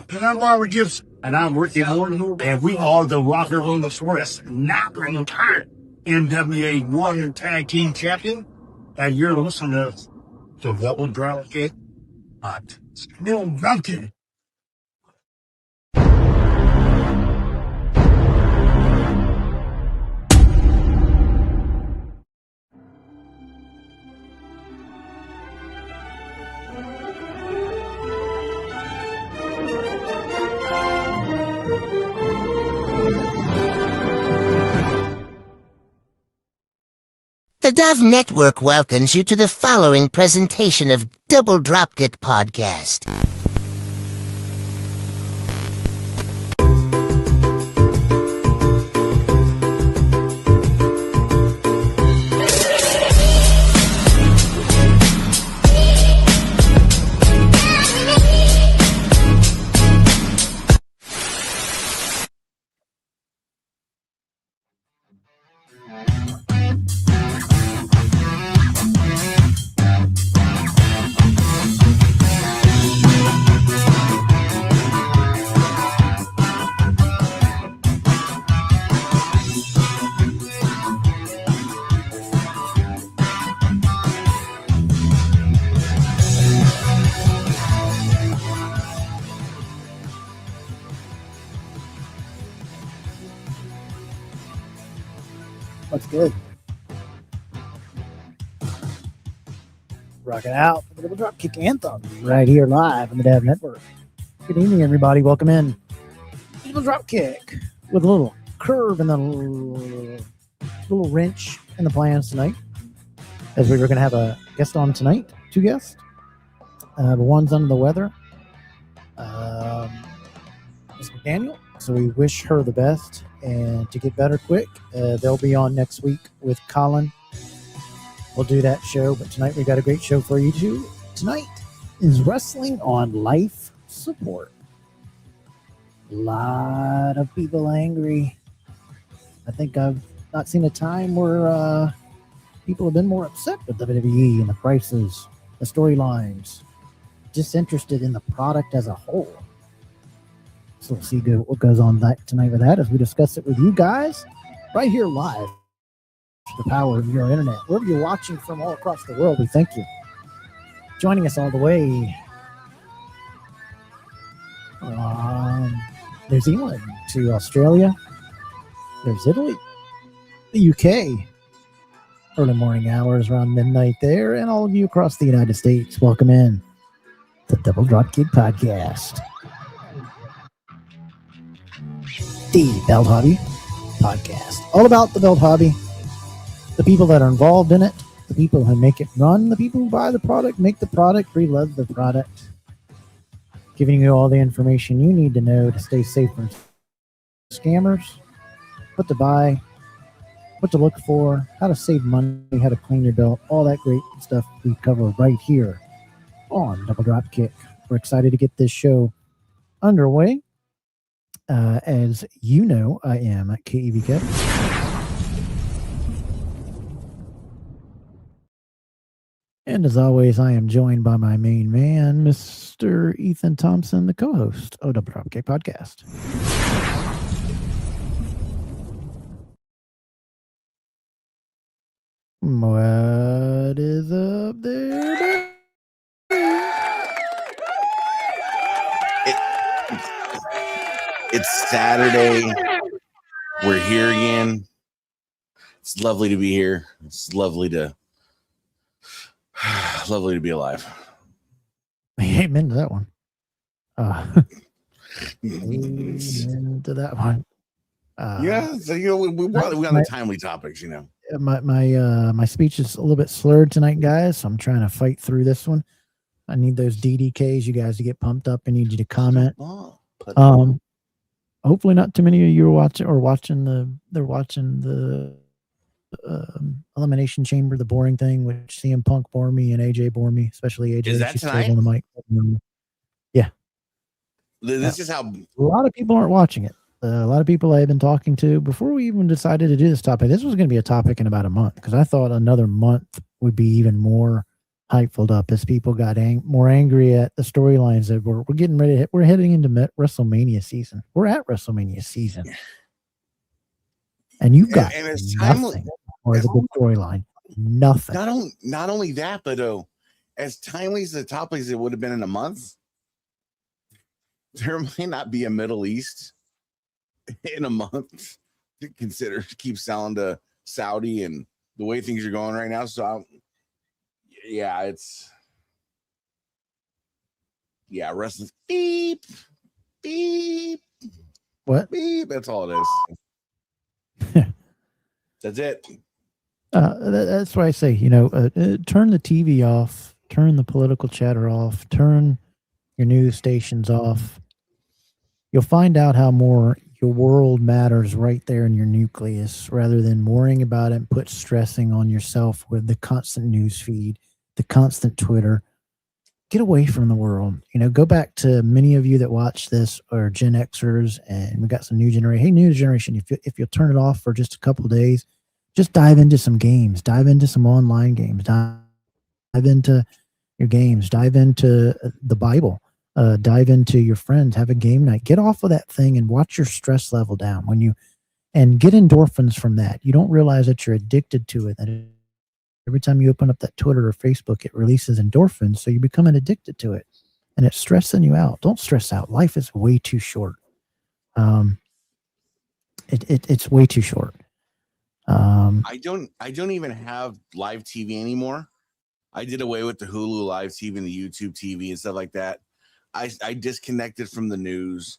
And I'm Robert Gibson. And I'm Ricky Horton. And we are the Rocker Room Express, not retired NWA Warrior Tag Team Champion. And you're listening to Double Drop Kick Hot. Still Duncan. The Dove Network welcomes you to the following presentation of Double Dropkick Podcast. That's good. Rocking out for the Double Dropkick Anthem right here live on the Dove Network. Good evening, everybody. Welcome in. Double Dropkick with a little curve and a little wrench in the plans tonight, as we were going to have a guest on tonight. 2 guests. The one's under the weather, Ms. McDaniel. So we wish her the best and to get better quick. They'll be on next week with Colin. We'll do that show, but tonight we got a great show for you too. Tonight is Wrestling on Life Support. A lot of people angry. I think I've not seen a time where people have been more upset with WWE and the prices, the storylines, disinterested in the product as a whole. So we'll see what goes on tonight with that as we discuss it with you guys right here live. The power of your internet. Wherever you're watching from all across the world, we thank you. Joining us all the way New Zealand to Australia. There's Italy, the UK. Early morning hours around midnight there, and all of you across the United States. Welcome in to Double Dropkick Podcast. The Belt Hobby Podcast. All about the belt hobby, the people that are involved in it, the people who make it run, the people who buy the product, make the product, we love the product. Giving you all the information you need to know to stay safe from scammers, what to buy, what to look for, how to save money, how to clean your belt, all that great stuff we cover right here on Double Drop Kick. We're excited to get this show underway. As you know, I am at KEVK. And as always, I am joined by my main man, Mr. Ethan Thompson, the co-host of Double Drop Kick Podcast. What is up there? It's Saturday. We're here again. It's lovely to be here. It's lovely to be alive. Amen to that one. Amen to that one. Yeah, so we got the timely topics. My speech is a little bit slurred tonight, guys. So I'm trying to fight through this one. I need those DDKs, you guys, to get pumped up. I need you to comment. Hopefully not too many of you are watching the Elimination Chamber, the boring thing, which CM Punk bore me and AJ bore me, especially AJ. Is that She's tonight? on the mic. Yeah. This is how A lot of people aren't watching it. A lot of people I've been talking to before we even decided to do this topic. This was going to be a topic in about a month because I thought another month would be even more hyped up as people got more angry at the storylines that we're getting ready to hit. We're heading into WrestleMania season. We're at WrestleMania season. And you've got and it's nothing for the good storyline. Nothing. Not only that, but as timely as the topics it would have been in a month, there may not be a Middle East in a month to keep selling to Saudi and the way things are going right now. So wrestling beep. What? Beep. That's all it is. That's it. That's why I say, turn the TV off, turn the political chatter off, turn your news stations off. You'll find out how more your world matters right there in your nucleus rather than worrying about it and stressing on yourself with the constant news feed, the constant Twitter. Get away from the world. Go back to many of you that watch this are Gen Xers, and we got some new generation. Hey, new generation, if you'll turn it off for just a couple of days, just dive into some games, dive into some online games, dive into your games, dive into the Bible, dive into your friends, have a game night, get off of that thing and watch your stress level down and get endorphins from that. You don't realize that you're addicted to it. And every time you open up that Twitter or Facebook, it releases endorphins. So you become addicted to it and it's stressing you out. Don't stress out. Life is way too short. It's way too short. I don't even have live TV anymore. I did away with the Hulu live TV and the YouTube TV and stuff like that. I disconnected from the news.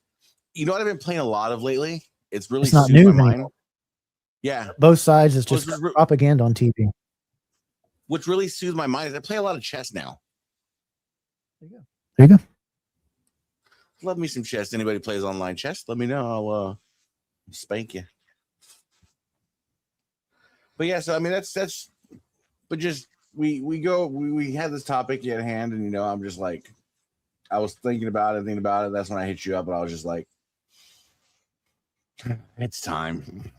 You know what I've been playing a lot of lately? It's really not new my mind. anymore. Yeah. Both sides is just propaganda on TV. What really soothes my mind is I play a lot of chess now. There you go. Love me some chess. Anybody plays online chess? Let me know. I'll spank you. But yeah, so I mean that's but just we had this topic at hand, and I'm just like, I was thinking about it. That's when I hit you up, and I was just like, it's time.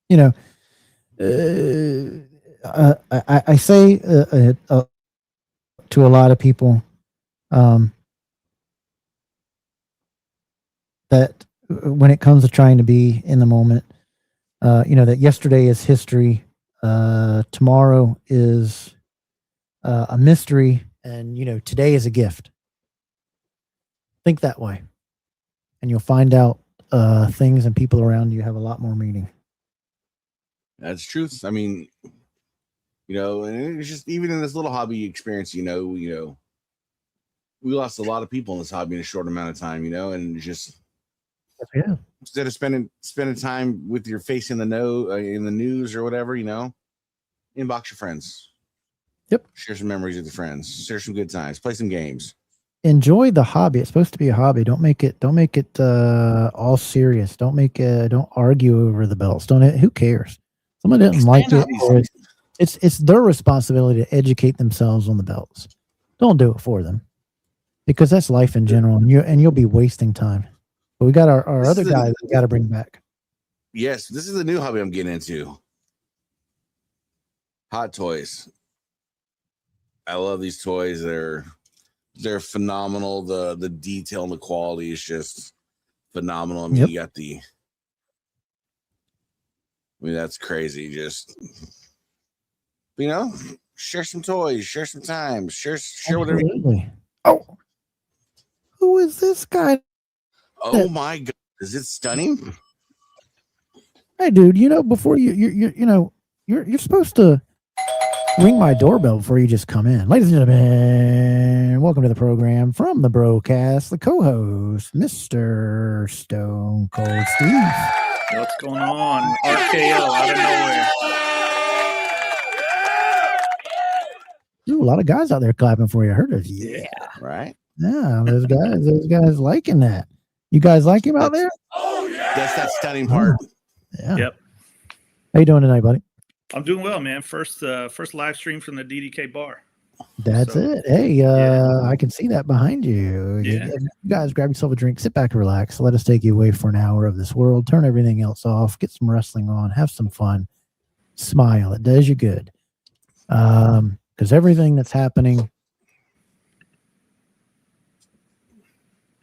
I say to a lot of people that when it comes to trying to be in the moment, that yesterday is history, tomorrow is a mystery, and today is a gift. Think that way, and you'll find out things and people around you have a lot more meaning. That's truth. I mean, and it's just even in this little hobby experience, we lost a lot of people in this hobby in a short amount of time, and just instead of spending time with your face in the news or whatever, inbox your friends. Yep. Share some memories with your friends. Share some good times. Play some games. Enjoy the hobby. It's supposed to be a hobby. Don't make it all serious. Don't argue over the belts. Who cares? Someone didn't like it. It's their responsibility to educate themselves on the belts. Don't do it for them, because that's life in general, and you'll be wasting time. But we got our other guy that we got to bring back. Yes, this is the new hobby I'm getting into. Hot toys. I love these toys. They're phenomenal. The detail and the quality is just phenomenal. I mean, Yep. That's crazy. Just, share some toys, share some time, share whatever. Oh, who is this guy? Oh my God, is it stunning? Hey, dude, before you're supposed to ring my doorbell before you just come in. Ladies and gentlemen, welcome to the program from the broadcast, the co-host, Mr. Stone Cold Steve. What's going on? RKO out of nowhere. Ooh, a lot of guys out there clapping for you. I heard it. Yeah. Right? Yeah, those guys liking that. You guys like him out there? Oh yeah. That's that stunning part. Yeah. Yep. How you doing tonight, buddy? I'm doing well, man. First live stream from the DDK bar. That's it. Hey, I can see that behind you. Yeah. You guys grab yourself a drink, sit back and relax. Let us take you away for an hour of this world. Turn everything else off. Get some wrestling on. Have some fun. Smile. It does you good. Because everything that's happening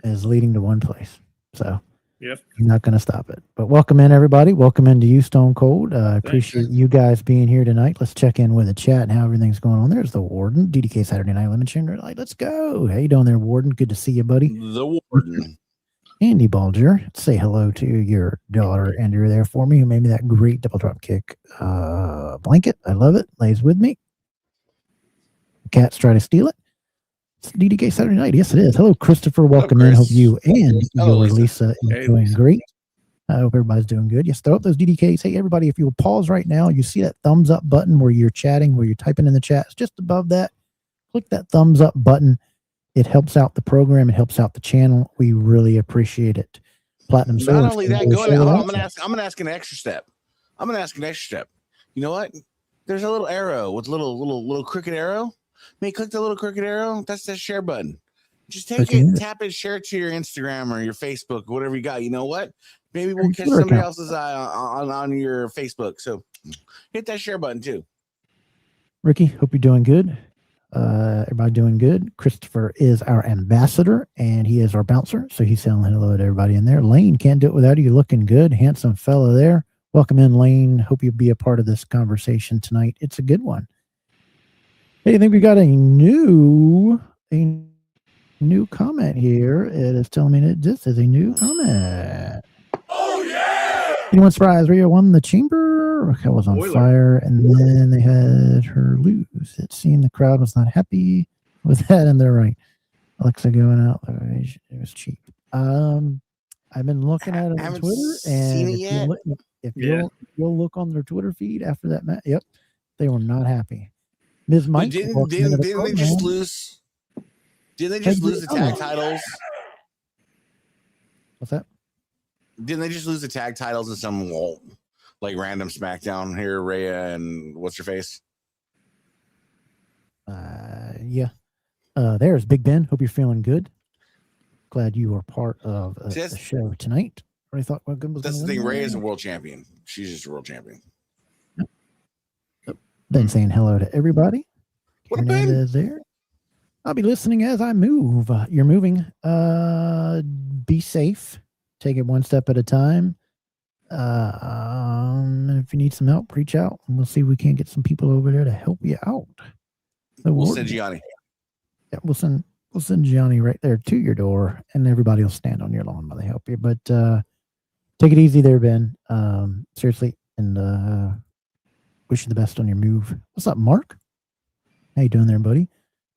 is leading to one place. So yep. You're not going to stop it. But welcome in, everybody. Welcome into you, Stone Cold. I appreciate you guys being here tonight. Let's check in with the chat and how everything's going on. There's the Warden, DDK Saturday Night Limited. Let's go. How you doing there, Warden? Good to see you, buddy. The Warden. Andy Balger, say hello to your daughter, and you're there for me, who made me that great double drop kick blanket. I love it. Lays with me. Cats try to steal it. It's DDK Saturday Night. Yes, it is. Hello, Christopher. Welcome in. Hope you and your Lisa is doing great. I hope everybody's doing good. Yes, throw up those DDKs. Hey, everybody, if you will pause right now, you see that thumbs up button where you're chatting, where you're typing in the chat. It's just above that. Click that thumbs up button. It helps out the program. It helps out the channel. We really appreciate it. Platinum Soul. Not only that, I'm gonna ask an extra step. You know what? There's a little arrow with little crooked arrow. May click the little crooked arrow. That's the share button. Just take it, tap it, share it to your Instagram or your Facebook, whatever you got. You know what? Maybe we'll catch somebody else's eye on your Facebook. So hit that share button too. Ricky, hope you're doing good. Everybody doing good. Christopher is our ambassador and he is our bouncer. So he's saying hello to everybody in there. Lane, can't do it without you. Looking good. Handsome fella there. Welcome in, Lane. Hope you'll be a part of this conversation tonight. It's a good one. Hey, I think we got a new comment here. It is telling me that this is a new comment. Oh yeah! Anyone surprised Rhea won the chamber? That was on fire, and then they had her lose. It seemed the crowd was not happy with that, and they're right. Alexa going out. It was cheap. I've been looking at it on Twitter, and if you'll look on their Twitter feed after that match, yep, they were not happy. Ms. Mike, didn't they just lose? Didn't they just lose the tag titles? What's that? Didn't they just lose the tag titles in some like random SmackDown here, Rhea and what's your face? Yeah. There's Big Ben. Hope you're feeling good. Glad you are part of the show tonight. I thought good was. That's the thing. Rhea is a world champion. She's just a world champion. Ben saying hello to everybody. What a Ben is there. I'll be listening as I move. You're moving. Be safe. Take it one step at a time. And if you need some help, reach out and we'll see if we can't get some people over there to help you out. We'll send Gianni. Yeah, we'll send Gianni right there to your door, and everybody will stand on your lawn while they help you. But take it easy there, Ben. Seriously, and wish you the best on your move. What's up, Mark? How you doing there, buddy?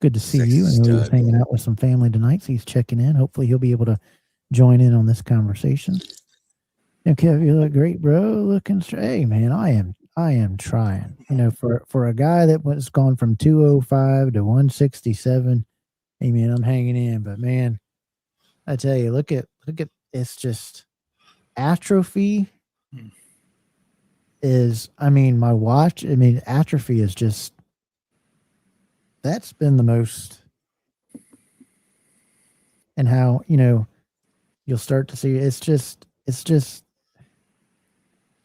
Good to see you. I know he was hanging out with some family tonight, so he's checking in. Hopefully he'll be able to join in on this conversation. Kev, you look great, bro. Looking straight. Hey, man, I am trying. For a guy that was gone from 205 to 167. Hey, man, I'm hanging in. But man, I tell you, look at it's just atrophy is. I mean, my watch. I mean, atrophy is just. That's been the most. And how you'll start to see it's just.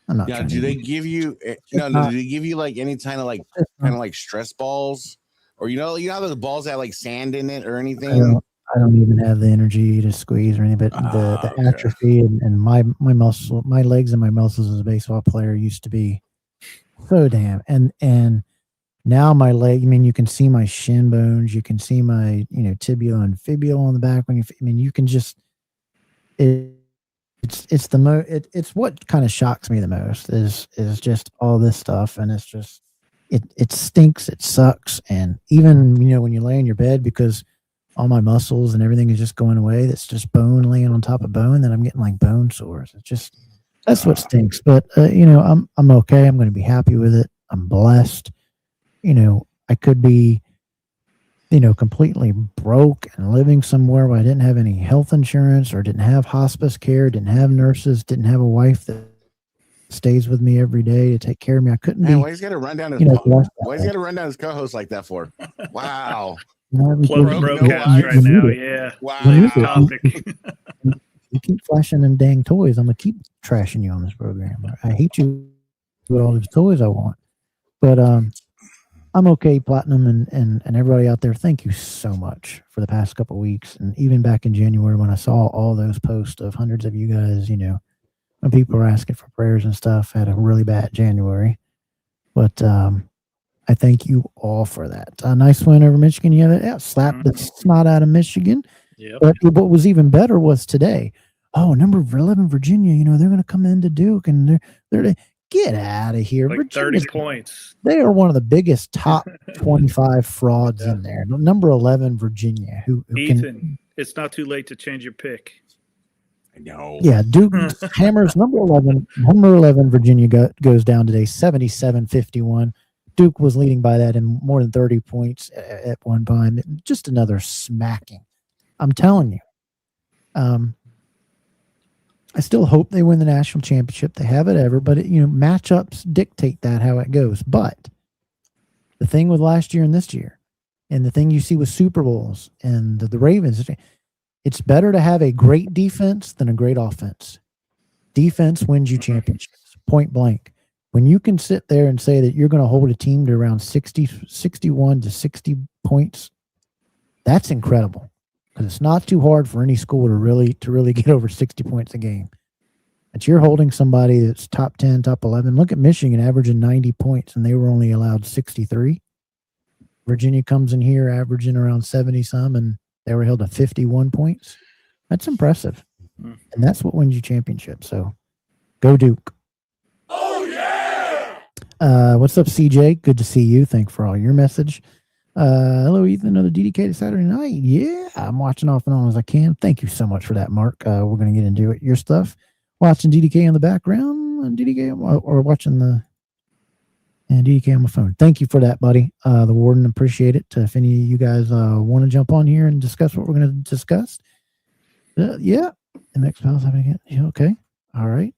I'm not. Now, do they give you do they give you like any kind of like stress balls, or how those balls that like sand in it or anything? I don't even have the energy to squeeze or anything. But the atrophy and my muscle, my legs and my muscles as a baseball player used to be so damn. And now my leg. I mean, you can see my shin bones. You can see my tibia and fibula on the back. You can just It's what kind of shocks me the most is just all this stuff, and it's just it stinks, it sucks, and even when you lay in your bed, because all my muscles and everything is just going away, that's just bone laying on top of bone, then I'm getting like bone sores. It's just that's what stinks. But I'm okay. I'm going to be happy with it. I'm blessed. I could be completely broke and living somewhere where I didn't have any health insurance or didn't have hospice care, didn't have nurses, didn't have a wife that stays with me every day to take care of me. I couldn't be. Why he's got to run down his why he's got to run down his co-host like that for? Wow. Broadcast right now. Yeah. Wow. Topic. You keep flashing them dang toys. I'm gonna keep trashing you on this program. I hate you with all these toys I want. But I'm okay, Platinum, and everybody out there. Thank you so much for the past couple of weeks, and even back in January when I saw all those posts of hundreds of you guys. When people were asking for prayers and stuff, I had a really bad January, but I thank you all for that. A nice win over Michigan. Slapped the snot out of Michigan. Yep. But what was even better was today. Oh, number 11 Virginia. They're going to come into Duke, and they're get out of here. Like 30 points. They are one of the biggest top 25 frauds in there. Number 11, Virginia. Who Ethan, it's not too late to change your pick. I know. Yeah, Duke hammers number 11. Number 11, Virginia goes down today, 77-51. Duke was leading by that in more than 30 points at one time. Just another smacking. I'm telling you. I still hope they win the national championship. They have it ever, but matchups dictate that how it goes. But the thing with last year and this year, and the thing you see with Super Bowls and the Ravens, it's better to have a great defense than a great offense. Defense wins you championships, point blank. When you can sit there and say that you're going to hold a team to around 61 to 60 points, that's incredible. Because it's not too hard for any school to really get over 60 points a game. But you're holding somebody that's top 10, top 11. Look at Michigan averaging 90 points, and they were only allowed 63. Virginia comes in here averaging around 70-some, and they were held to 51 points. That's impressive. And that's what wins you championships. So go Duke. Oh, yeah! What's up, CJ? Good to see you. Thanks for all your message. Hello, Ethan. Another DDK to Saturday night. Yeah, I'm watching off and on as I can. Thank you so much for that, Mark. We're going to get into it. Your stuff. Watching DDK in the background. DDK or watching the DDK on my phone. Thank you for that, buddy. The Warden, appreciate it. If any of you guys want to jump on here and discuss what we're going to discuss. Yeah. MX Pals having it. Yeah, okay. All right.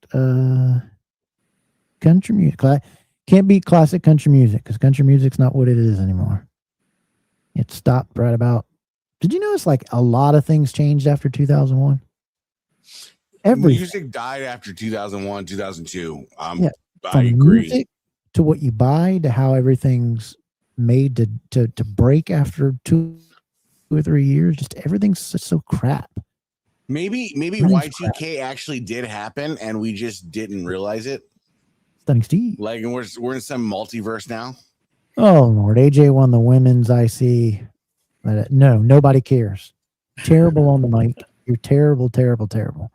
Country music. Can't beat classic country music because country music's not what it is anymore. It stopped right about. Did you notice like a lot of things changed after 2001? Music died after 2001, 2002. Yeah, I agree. Music to what you buy to how everything's made to break after 2 or 3 years. Just everything's just so crap. Maybe Y2K actually did happen and we just didn't realize it. Stunning Steve. Like, and we're in some multiverse now. Oh Lord, AJ won the women's IC. No, nobody cares. Terrible on the mic. You're terrible, terrible, terrible.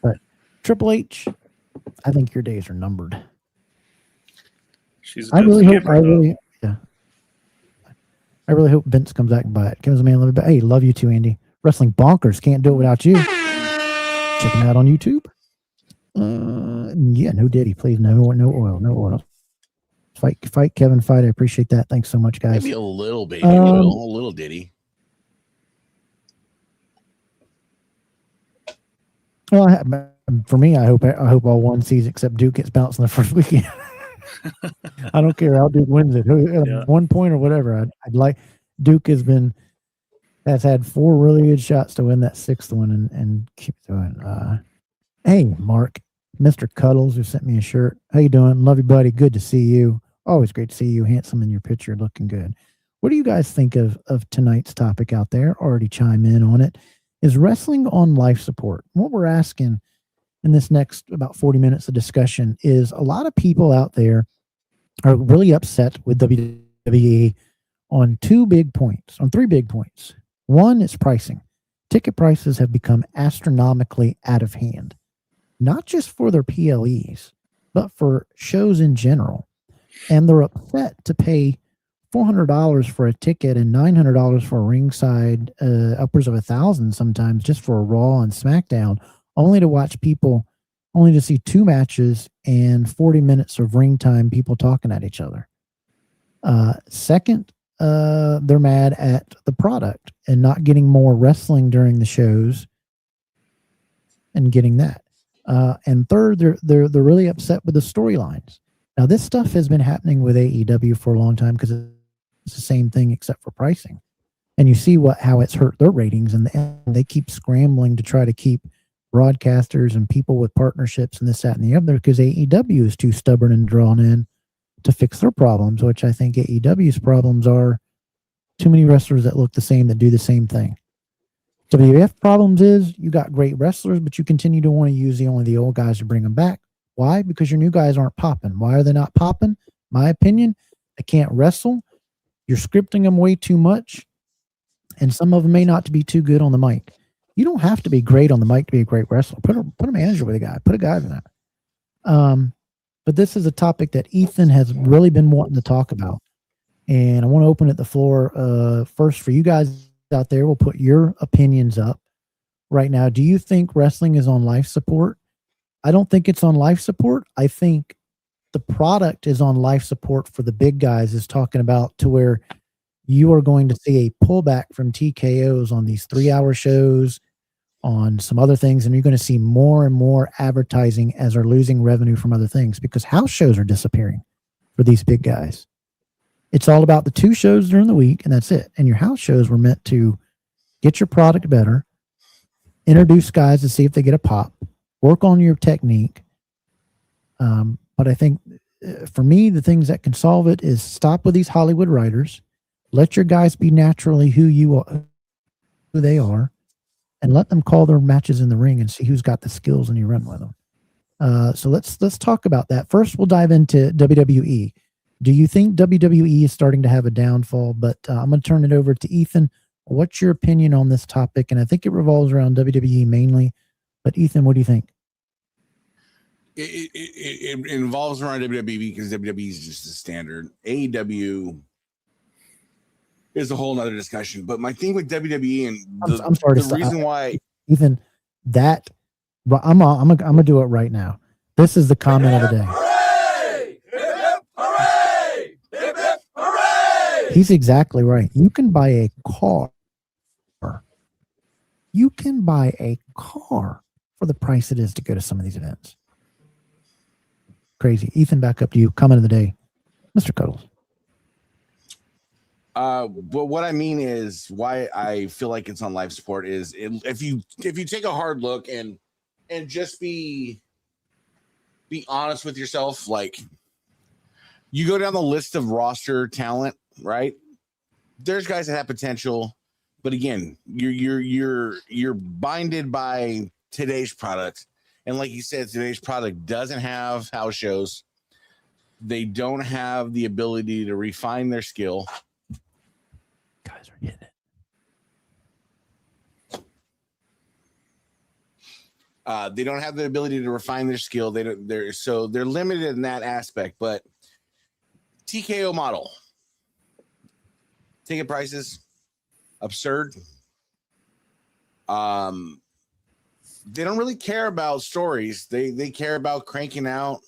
But Triple H, I think your days are numbered. She's I really hope Vince comes back and buy it. Comes a man, love it. But hey, love you too, Andy. Wrestling Bonkers, can't do it without you. Check him out on YouTube. Yeah, no Diddy, please. No oil. Fight, Kevin, fight. I appreciate that. Thanks so much, guys. Maybe a little baby oil, a little Diddy. Well, for me, I hope all one sees except Duke gets bounced in the first weekend. I don't care how Duke wins it, 1 point or whatever. I'd like Duke has had 4 really good shots to win that 6th one and keep doing. Hey, Mark, Mr. Cuddles, who sent me a shirt. How you doing? Love you, buddy. Good to see you. Always great to see you. Handsome in your picture, looking good. What do you guys think of tonight's topic out there? Already chime in on it. Is wrestling on life support? What we're asking in this next about 40 minutes of discussion is a lot of people out there are really upset with WWE on 3 big points. One is pricing. Ticket prices have become astronomically out of hand, not just for their PLEs, but for shows in general. And they're upset to pay $400 for a ticket and $900 for a ringside, upwards of $1,000 sometimes just for a Raw and SmackDown, only to see 2 matches and 40 minutes of ring time, people talking at each other. Second, they're mad at the product and not getting more wrestling during the shows and getting that. And third, they're really upset with the storylines. Now, this stuff has been happening with AEW for a long time because it's the same thing except for pricing. And you see how it's hurt their ratings, and they keep scrambling to try to keep broadcasters and people with partnerships and this, that, and the other because AEW is too stubborn and drawn in to fix their problems, which I think AEW's problems are too many wrestlers that look the same, that do the same thing. WWF problems is you got great wrestlers, but you continue to want to use only the old guys to bring them back. Why? Because your new guys aren't popping. Why are they not popping? My opinion, they can't wrestle. You're scripting them way too much, and some of them may not be too good on the mic. You don't have to be great on the mic to be a great wrestler. Put a manager with a guy. Put a guy in that. But this is a topic that Ethan has really been wanting to talk about, and I want to open the floor first for you guys out there. We'll put your opinions up right now. Do you think wrestling is on life support? I don't think it's on life support. I think the product is on life support for the big guys, is talking about to where you are going to see a pullback from TKOs on these 3-hour shows, on some other things, and you're going to see more and more advertising as they're losing revenue from other things because house shows are disappearing for these big guys. It's all about the 2 shows during the week, and that's it. And your house shows were meant to get your product better, introduce guys to see if they get a pop, work on your technique. But I think for me, the things that can solve it is stop with these Hollywood writers, let your guys be naturally who they are, and let them call their matches in the ring and see who's got the skills and you run with them. So let's talk about that. First, we'll dive into WWE. Do you think WWE is starting to have a downfall? But I'm going to turn it over to Ethan. What's your opinion on this topic? And I think it revolves around WWE mainly. But Ethan, what do you think? It involves around WWE because WWE is just the standard. AEW is a whole nother discussion. But my thing with WWE and I'm sorry the reason why Ethan, I'm gonna do it right now. This is the comment of the day. He's exactly right. You can buy a car. You can buy a car for the price it is to go to some of these events. Crazy. Ethan, back up to you. Comment of the day, Mr. Cuddles. But what I mean is why I feel like it's on life support is if you take a hard look and just be honest with yourself, like you go down the list of roster talent, right? There's guys that have potential, but again, you're binded by today's product. And like you said, today's product doesn't have house shows. They don't have the ability to refine their skill. Guys are getting it. They don't have the ability to refine their skill. They're limited in that aspect. But TKO model, ticket prices, absurd. they don't really care about stories. They care about cranking out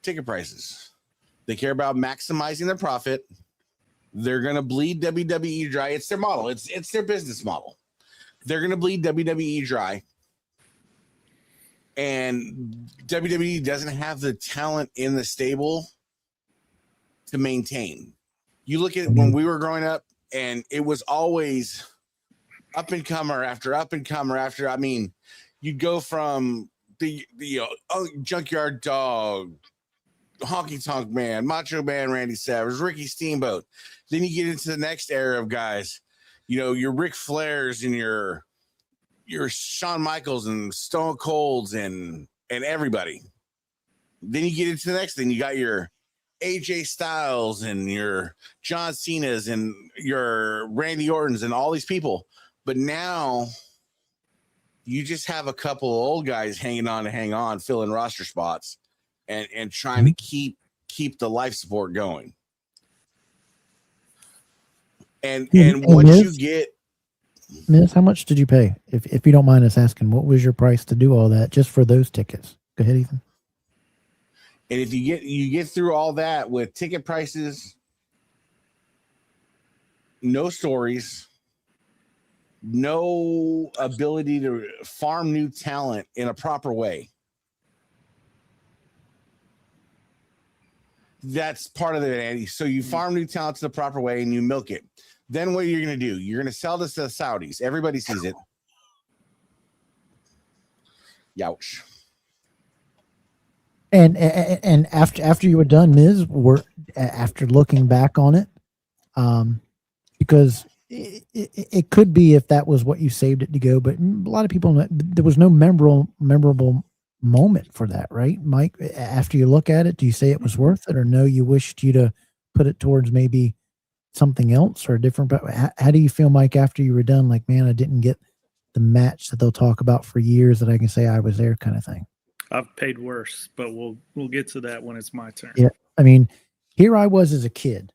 ticket prices. They care about maximizing their profit. They're gonna bleed WWE dry. It's their model. It's their business model. They're gonna bleed WWE dry. And WWE doesn't have the talent in the stable to maintain. You look at when we were growing up, and it was always up and comer after up and comer after. I mean, you'd go from the Junkyard Dog, Honky Tonk Man, Macho Man Randy Savage, Ricky Steamboat. Then you get into the next era of guys, you know, your Ric Flairs and your Shawn Michaels and Stone Colds and everybody. Then you get into the next thing. You got your AJ Styles and your John Cena's and your Randy Orton's and all these people. But now you just have a couple of old guys hanging on, filling roster spots and trying to keep the life support going. And once you get Miss, how much did you pay? If you don't mind us asking, what was your price to do all that just for those tickets? Go ahead, Ethan. And if you get through all that with ticket prices, no stories, no ability to farm new talent in a proper way, that's part of it, Andy. So you farm new talent the proper way and you milk it. Then what are you going to do? You're going to sell this to the Saudis. Everybody sees it. Youch. And after you were done, Ms., after looking back on it, because it could be if that was what you saved it to go, but a lot of people, there was no memorable moment for that, right, Mike? After you look at it, do you say it was worth it, or no, you wished you to put it towards maybe something else or a different? How do you feel, Mike, after you were done? Like, man, I didn't get the match that they'll talk about for years that I can say I was there, kind of thing. I've paid worse, but we'll get to that when it's my turn. Yeah, I mean, here I was as a kid.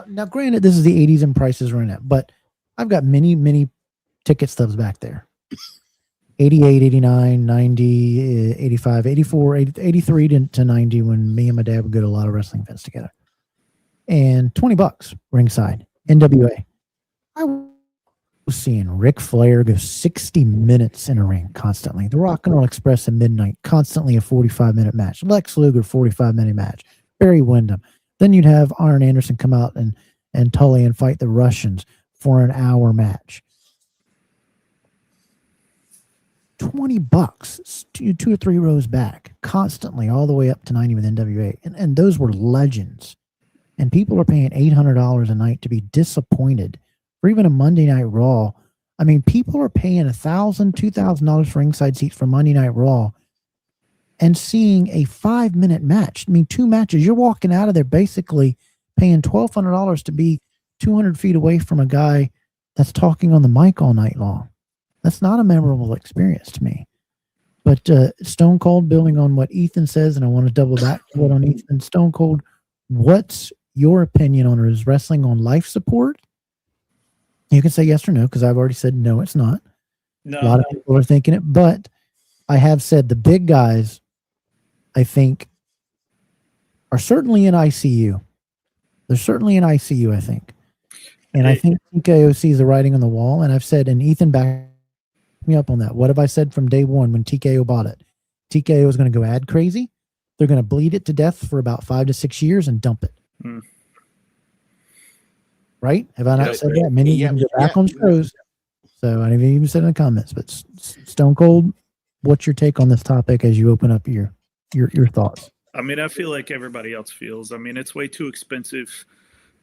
Now, granted, this is the 80s and prices were in it, but I've got many ticket stubs back there. 88, 89, 90, 85, 84, 83 to 90 when me and my dad would go to a lot of wrestling events together. And $20 ringside, NWA. I was seeing Ric Flair go 60 minutes in a ring constantly. The Rock and Roll Express at midnight, constantly a 45-minute match. Lex Luger, 45-minute match. Barry Windham. Then you'd have Arn Anderson come out and Tully and fight the Russians for an hour match. $20, two or three rows back, constantly, all the way up to 90 with NWA. And those were legends. And people are paying $800 a night to be disappointed for even a Monday Night Raw. I mean, people are paying $1,000, $2,000 for ringside seats for Monday Night Raw and seeing a 5-minute match. I mean, 2 matches. You're walking out of there basically paying $1,200 to be 200 feet away from a guy that's talking on the mic all night long. That's not a memorable experience to me. But Stone Cold, building on what Ethan says, and I want to double back to what on Ethan. Stone Cold, what's your opinion on, is wrestling on life support? You can say yes or no, because I've already said no, it's not. No. A lot of people are thinking it, but I have said the big guys, I think, are certainly in ICU. They're certainly in ICU, I think. And I think TKO sees the writing on the wall, and I've said, and Ethan backed me up on that. What have I said from day one when TKO bought it? TKO is going to go ad crazy. They're going to bleed it to death for about 5 to 6 years and dump it. Right? Have I not said that? Many of you can go back on shows. So I haven't even said in the comments. But Stone Cold, what's your take on this topic as you open up your thoughts? I mean, I feel like everybody else feels. I mean, it's way too expensive.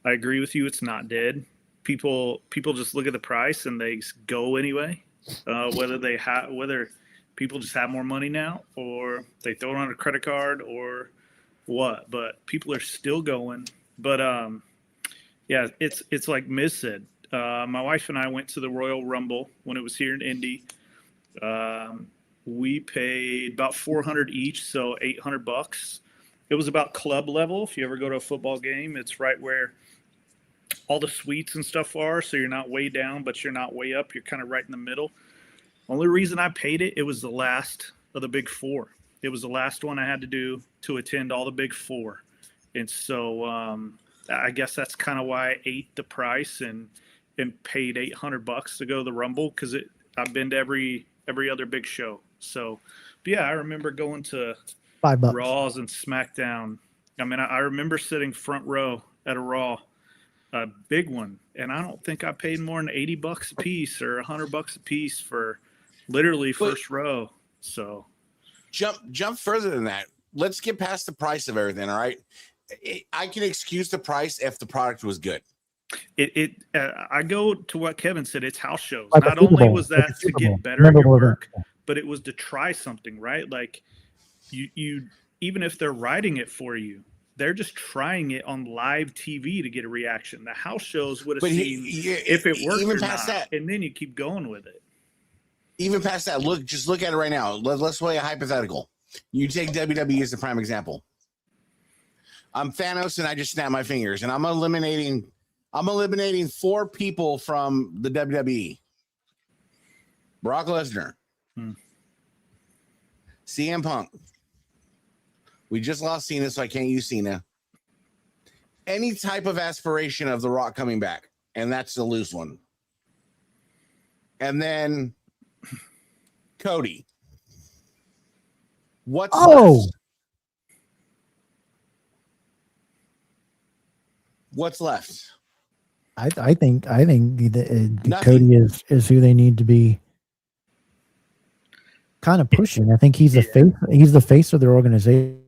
I agree with you. It's not dead. People just look at the price and they go anyway. Whether people just have more money now, or they throw it on a credit card, or what. But people are still going. But yeah, it's like Miz said. My wife and I went to the Royal Rumble when it was here in Indy. We paid about $400 each, so $800. It was about club level. If you ever go to a football game, it's right where all the suites and stuff are. So you're not way down, but you're not way up. You're kind of right in the middle. Only reason I paid it, it was the last of the big four. It was the last one I had to do to attend all the big four. And so I guess that's kind of why I ate the price and paid $800 to go to the Rumble, because I've been to every other big show. So, but yeah, I remember going to $5. Raws and SmackDown. I mean, I remember sitting front row at a Raw, a big one, and I don't think I paid more than $80 a piece or $100 a piece for literally first row. So jump further than that. Let's get past the price of everything. All right, I can excuse the price if the product was good. I go to what Kevin said. It's house shows. Like Not only was that to get better at your work, but it was to try something, right? Like you even if they're writing it for you, they're just trying it on live TV to get a reaction. The house shows would have seen if it worked even or past not, that, and then you keep going with it. Even past that, just look at it right now. Let's play a hypothetical. You take WWE as the prime example. I'm Thanos, and I just snap my fingers, and I'm eliminating 4 people from the WWE. Brock Lesnar, CM Punk. We just lost Cena, so I can't use Cena. Any type of aspiration of The Rock coming back, and that's the loose one. And then Cody. What's left? What's left? I think Cody is who they need to be kind of pushing. I think he's the face. He's the face of their organization.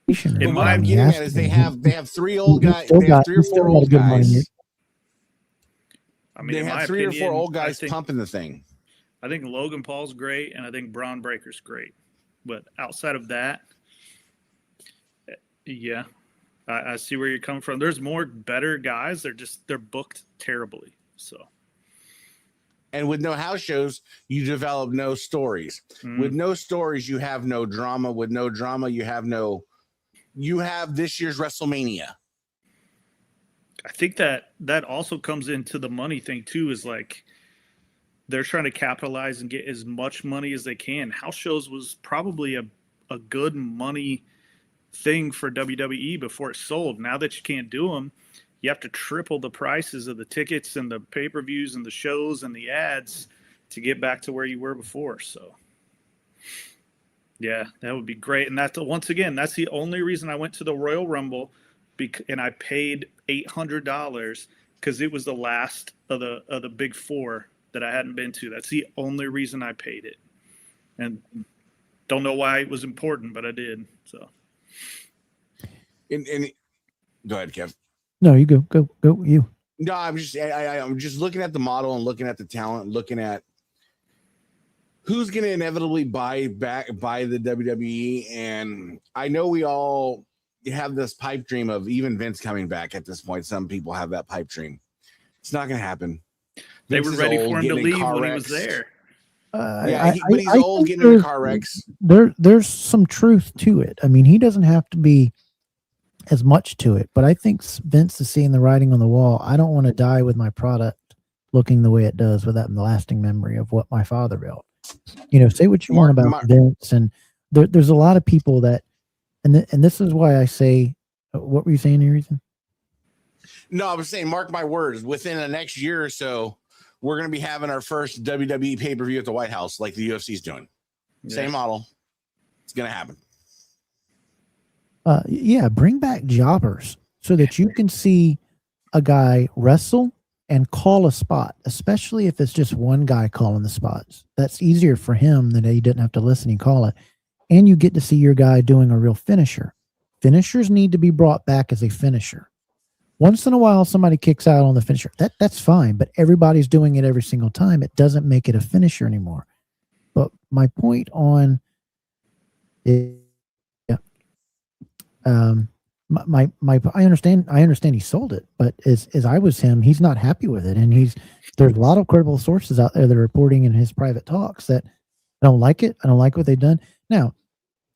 In What my I'm getting at is they have 3 old guys. They have 3 or 4 old guys. I mean, They have 3 or 4 old guys pumping the thing. I think Logan Paul's great, and I think Braun Breaker's great. But outside of that, yeah, I see where you're coming from. There's more better guys. They're booked terribly. So, and with no house shows, you develop no stories. With no stories, you have no drama. With no drama, you have this year's WrestleMania. I think that also comes into the money thing too, is like they're trying to capitalize and get as much money as they can. House shows was probably a good money thing for WWE before it sold. Now that you can't do them, you have to triple the prices of the tickets and the pay-per-views and the shows and the ads to get back to where you were before. So yeah, that would be great. And that's the only reason I went to the Royal Rumble, and I paid $800 because it was the last of the big four that I hadn't been to. That's the only reason I paid it, and don't know why it was important, but I did. So, and go ahead, Kev. No, you go you. No, I'm just looking at the model and looking at the talent, looking at who's going to inevitably buy the WWE. And I know we all have this pipe dream of even Vince coming back at this point. Some people have that pipe dream. It's not going to happen. They were ready for him to leave when he was there. But he's old, getting in car wrecks. There's some truth to it. I mean, he doesn't have to be as much to it, but I think Vince is seeing the writing on the wall. I don't want to die with my product looking the way it does without the lasting memory of what my father built. Say what you want about Vince, and there's a lot of people that, and this is why I say, what were you saying, Reason? No, I was saying, mark my words, within the next year or so, we're going to be having our first WWE pay-per-view at the White House, like the UFC's doing. Yeah. Same model. It's going to happen. Yeah, bring back jobbers so that you can see a guy wrestle and call a spot, especially if it's just one guy calling the spots. That's easier for him than he didn't have to listen and call it. And you get to see your guy doing a real finisher. Finishers need to be brought back as a finisher. Once in a while, somebody kicks out on the finisher. That's fine, but everybody's doing it every single time. It doesn't make it a finisher anymore. But my point on it, I understand he sold it, but as I was him, he's not happy with it, and there's a lot of credible sources out there that are reporting in his private talks that I don't like it. I don't like what they've done. Now,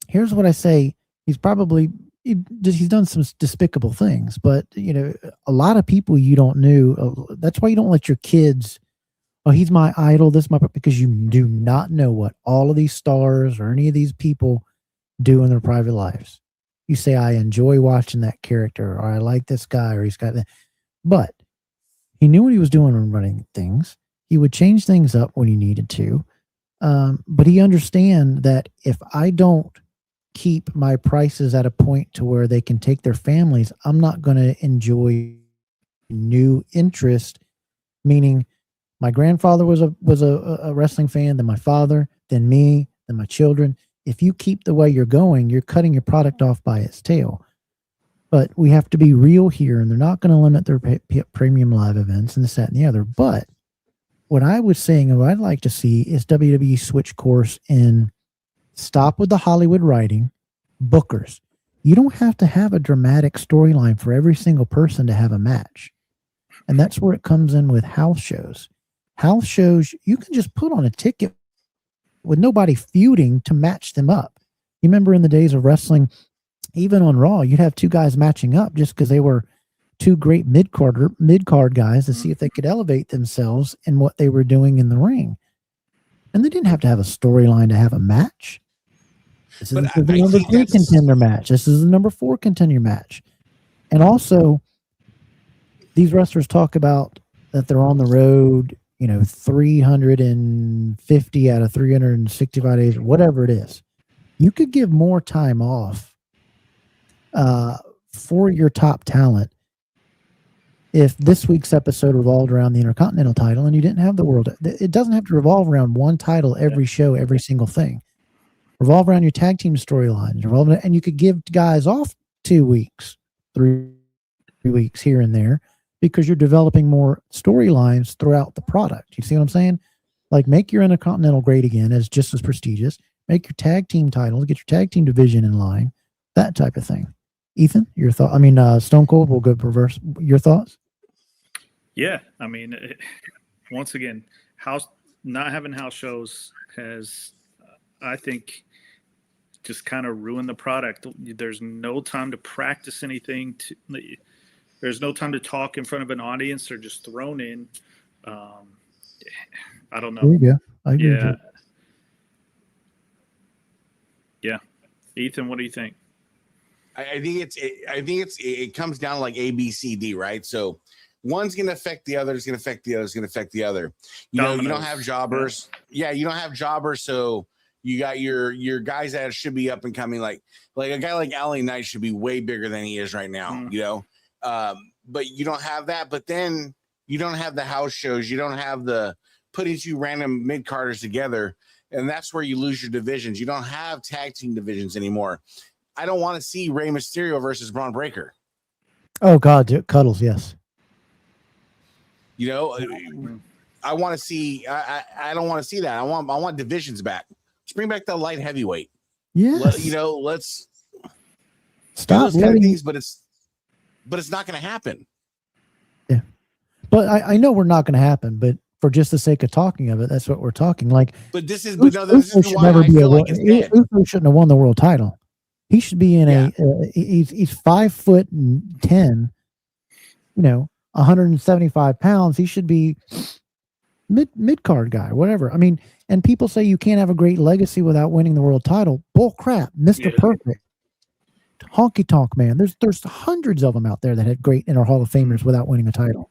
here's what I say: he's done some despicable things, but a lot of people you don't know. That's why you don't let your kids oh, he's my idol, this is my, because you do not know what all of these stars or any of these people do in their private lives. You say, I enjoy watching that character, or I like this guy, or he's got that. But he knew what he was doing when running things. He would change things up when he needed to. But he understand that if I don't keep my prices at a point to where they can take their families, I'm not going to enjoy new interest. Meaning, my grandfather was a wrestling fan, then my father, then me, then my children. If you keep the way you're going, you're cutting your product off by its tail. But we have to be real here, and they're not going to limit their premium live events and this, that, and the other. But what I was saying, and what I'd like to see is WWE switch course and stop with the Hollywood writing. Bookers, you don't have to have a dramatic storyline for every single person to have a match. And that's where it comes in with house shows. House shows, you can just put on a ticket with nobody feuding to match them up. You remember in the days of wrestling, even on Raw, you'd have two guys matching up just because they were two great mid-card guys to see if they could elevate themselves in what they were doing in the ring. And they didn't have to have a storyline to have a match. This is the number 3 contender match. This is the number 4 contender match. And also, these wrestlers talk about that they're on the road, 350 out of 365 days, whatever it is. You could give more time off for your top talent if this week's episode revolved around the Intercontinental title and you didn't have the world. It doesn't have to revolve around one title every show, every single thing. Revolve around your tag team storylines, and you could give guys off 2 weeks, 3 weeks here and there, because you're developing more storylines throughout the product. You see what I'm saying? Like, make your Intercontinental great again as just as prestigious. Make your tag team titles, get your tag team division in line, that type of thing. Ethan, your thought? I mean, Stone Cold will go perverse. Your thoughts? Yeah, I mean, once again, not having house shows has, I think, just kind of ruined the product. There's no time to practice anything. There's no time to talk in front of an audience. They're just thrown in. I don't know. There you go. I agree with Yeah. you. Yeah. Ethan, what do you think? I think it comes down to like A, B, C, D, right? So one's going to affect the other, it's going to affect the other, it's going to affect the other. You don't have jobbers. Yeah, you don't have jobbers, so you got your guys that should be up and coming, like a guy like LA Knight should be way bigger than he is right now, but you don't have that. But then you don't have the house shows. You don't have the putting two random mid-carders together, and that's where you lose your divisions. You don't have tag team divisions anymore. I don't want to see Rey Mysterio versus Braun Breaker. Oh, God, Cuddles, yes. I want to see. I don't want to see that. I want divisions back. Let's bring back the light heavyweight. Yeah. Let's stop those kind of things, but it's not going to happen. Yeah, but I know we're not going to happen. But for just the sake of talking of it, that's what we're talking. Like, this is why I feel like it's dead. Uso shouldn't have won the world title. He should be in he's 5'10", 175 pounds. He should be mid card guy, whatever. I mean, and people say you can't have a great legacy without winning the world title. Bull crap, Mr. Perfect, honky tonk man. There's hundreds of them out there that had great and are Hall of Famers without winning a title.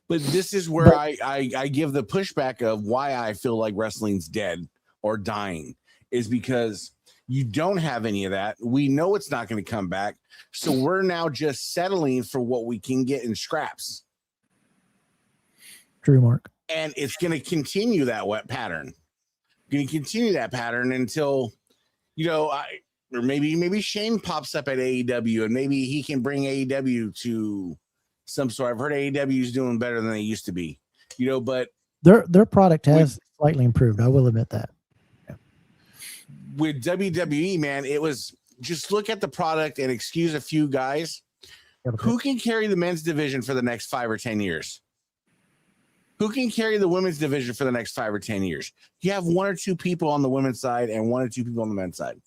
But this is where I give the pushback of why I feel like wrestling's dead or dying, is because you don't have any of that. We know it's not going to come back. So we're now just settling for what we can get in scraps. True, Mark. And it's going to continue that pattern. Going to continue that pattern until, or maybe Shane pops up at AEW and maybe he can bring AEW to some sort. I've heard AEW is doing better than they used to be, but their product has slightly improved. I will admit that. With WWE, man, it was just look at the product and excuse a few guys who can carry the men's division for the next 5 or 10 years. Who can carry the women's division for the next 5 or 10 years? You have 1 or 2 people on the women's side and 1 or 2 people on the men's side.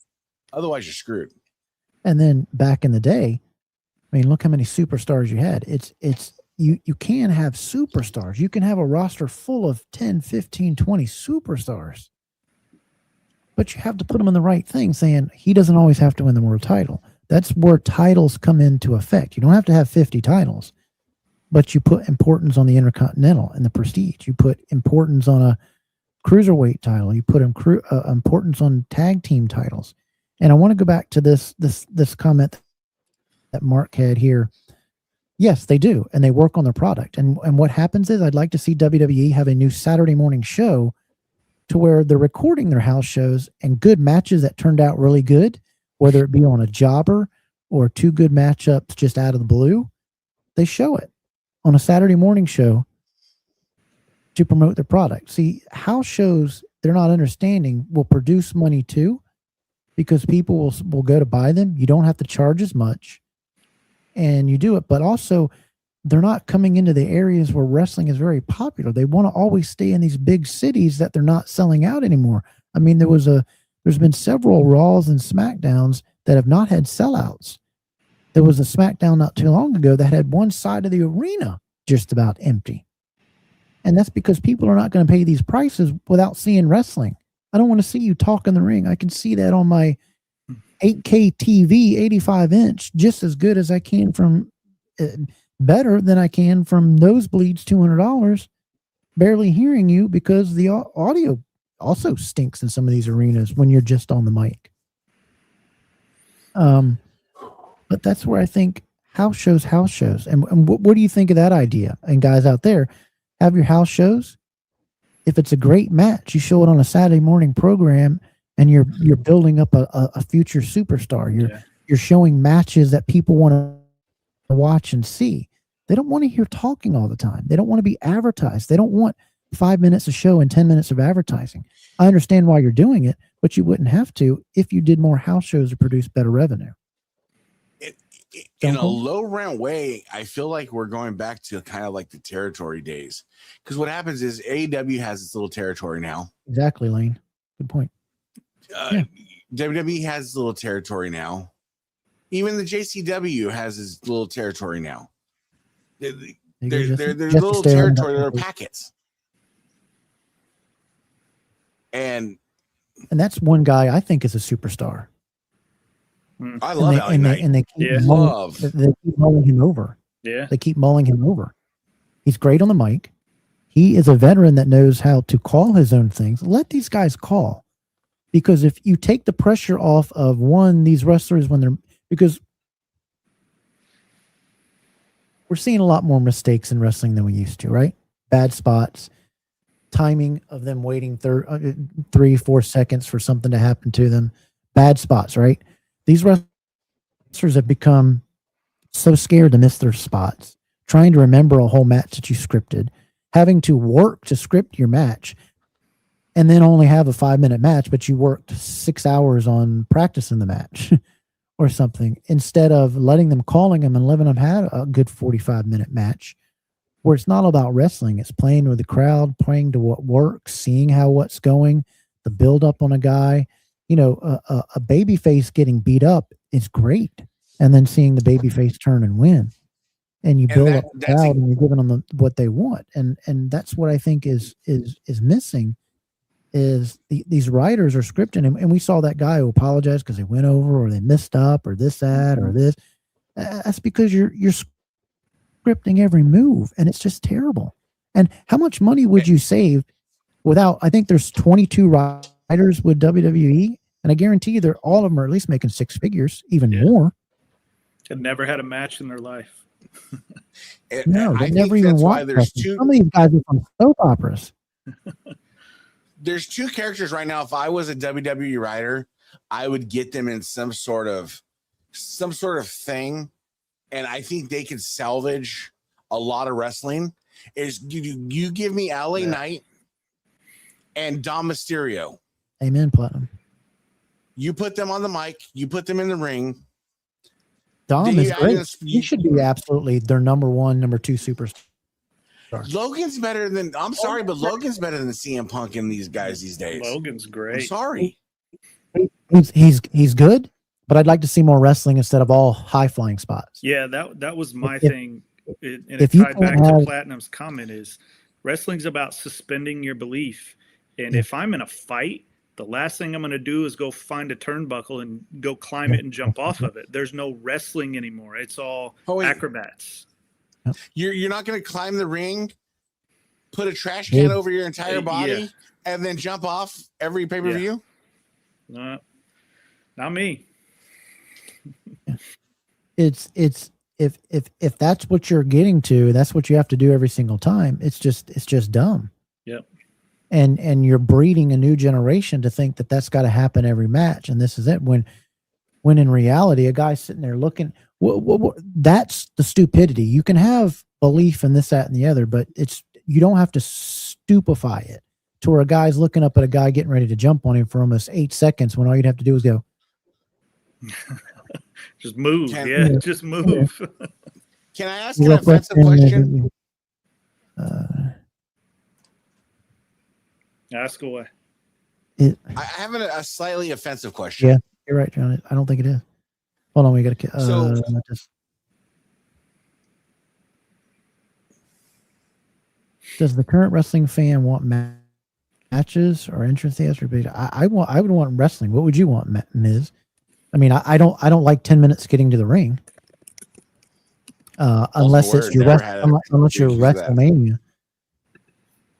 Otherwise, you're screwed. And then back in the day, I mean, look how many superstars you had. It's you can have superstars. You can have a roster full of 10, 15, 20 superstars. But you have to put them in the right thing, saying he doesn't always have to win the world title. That's where titles come into effect. You don't have to have 50 titles, but you put importance on the Intercontinental and the Prestige. You put importance on a Cruiserweight title. You put importance on tag team titles. And I want to go back to this comment that Mark had here. Yes, they do, and they work on their product. And what happens is I'd like to see WWE have a new Saturday morning show to where they're recording their house shows and good matches that turned out really good, whether it be on a jobber or 2 good matchups just out of the blue. They show it on a Saturday morning show to promote their product. See, house shows, they're not understanding, will produce money too, because people will go to buy them. You don't have to charge as much, and you do it. But also, they're not coming into the areas where wrestling is very popular. They want to always stay in these big cities that they're not selling out anymore. I mean, there's been several Raws and SmackDowns that have not had sellouts. There was a SmackDown not too long ago that had one side of the arena just about empty. And that's because people are not going to pay these prices without seeing wrestling. I don't want to see you talk in the ring. I can see that on my 8K TV, 85 inch, just as good as I can from, better than I can from nosebleeds, $200, barely hearing you because the audio also stinks in some of these arenas when you're just on the mic. But that's where I think house shows. And what do you think of that idea? And guys out there, have your house shows. If it's a great match, you show it on a Saturday morning program, and you're building up a future superstar. You're showing matches that people want to watch and see. They don't want to hear talking all the time. They don't want to be advertised. They don't want 5 minutes of show and 10 minutes of advertising. I understand why you're doing it, but you wouldn't have to if you did more house shows to produce better revenue. In a low rent way, I feel like we're going back to kind of like the territory days. Because what happens is AEW has its little territory now. Exactly, Lane. Good point. WWE has its little territory now. Even the JCW has its little territory now. They're little territory, they're packets. And that's one guy I think is a superstar. I love LA Knight. And they keep mulling him over. Yeah. They keep mulling him over. He's great on the mic. He is a veteran that knows how to call his own things. Let these guys call. Because if you take the pressure off of these wrestlers because we're seeing a lot more mistakes in wrestling than we used to, right? Bad spots, timing of them waiting 3-4 seconds for something to happen to them. Bad spots, right? These wrestlers have become so scared to miss their spots, trying to remember a whole match that you scripted, having to work to script your match, and then only have a 5-minute match, but you worked 6 hours on practicing the match or something, instead of letting them, calling them, and letting them have a good 45-minute match where it's not about wrestling. It's playing with the crowd, playing to what works, seeing how what's going, the build up on a guy. A baby face getting beat up is great. And then seeing the baby face turn and win. And you build up the crowd and you're giving them what they want. And that's what I think is missing is these writers are scripting. And we saw that guy who apologized because they went over or they missed up or that or this. That's because you're scripting every move, and it's just terrible. And how much money would you save without, I think there's 22 writers with WWE, and I guarantee you all of them are at least making 6 figures, even more. Had never had a match in their life. No, they never even watched. Some of these guys are from soap operas. There's 2 characters right now. If I was a WWE writer, I would get them in some sort of thing, and I think they could salvage a lot of wrestling. Is you give me LA Knight and Dom Mysterio. Amen, Platinum. You put them on the mic. You put them in the ring. Dom is great. He should be absolutely their number 1, number 2 superstar. Logan's better than. I'm sorry, but Logan's better than CM Punk and these guys these days. Logan's great. I'm sorry. He's good, but I'd like to see more wrestling instead of all high flying spots. Yeah, that was my thing. and if it you tied back don't to have- Platinum's comment is wrestling's about suspending your belief. And Yeah. if I'm in a fight, the last thing I'm going to do is go find a turnbuckle and go climb it and jump off of it. There's no wrestling anymore. It's all acrobats. You're not going to climb the ring, put a trash can over your entire body, and then jump off every pay-per-view? Not me. It's if that's what you're getting to, that's what you have to do every single time. It's just dumb. Yep. And you're breeding a new generation to think that that's got to happen every match, and this is it. When in reality, a guy's sitting there looking. That's the stupidity. You can have belief in this, that, and the other, but you don't have to stupefy it to where a guy's looking up at a guy getting ready to jump on him for almost 8 seconds when all you'd have to do is go. Just move. Just move. Can I ask an offensive question? Ask away. I have a slightly offensive question. Yeah, you're right, John. I don't think it is. Hold on, we got to. Does the current wrestling fan want matches or entrance? I would want wrestling. What would you want, Miz? I mean, I don't like 10 minutes getting to the ring. Unless it's your unless you're WrestleMania.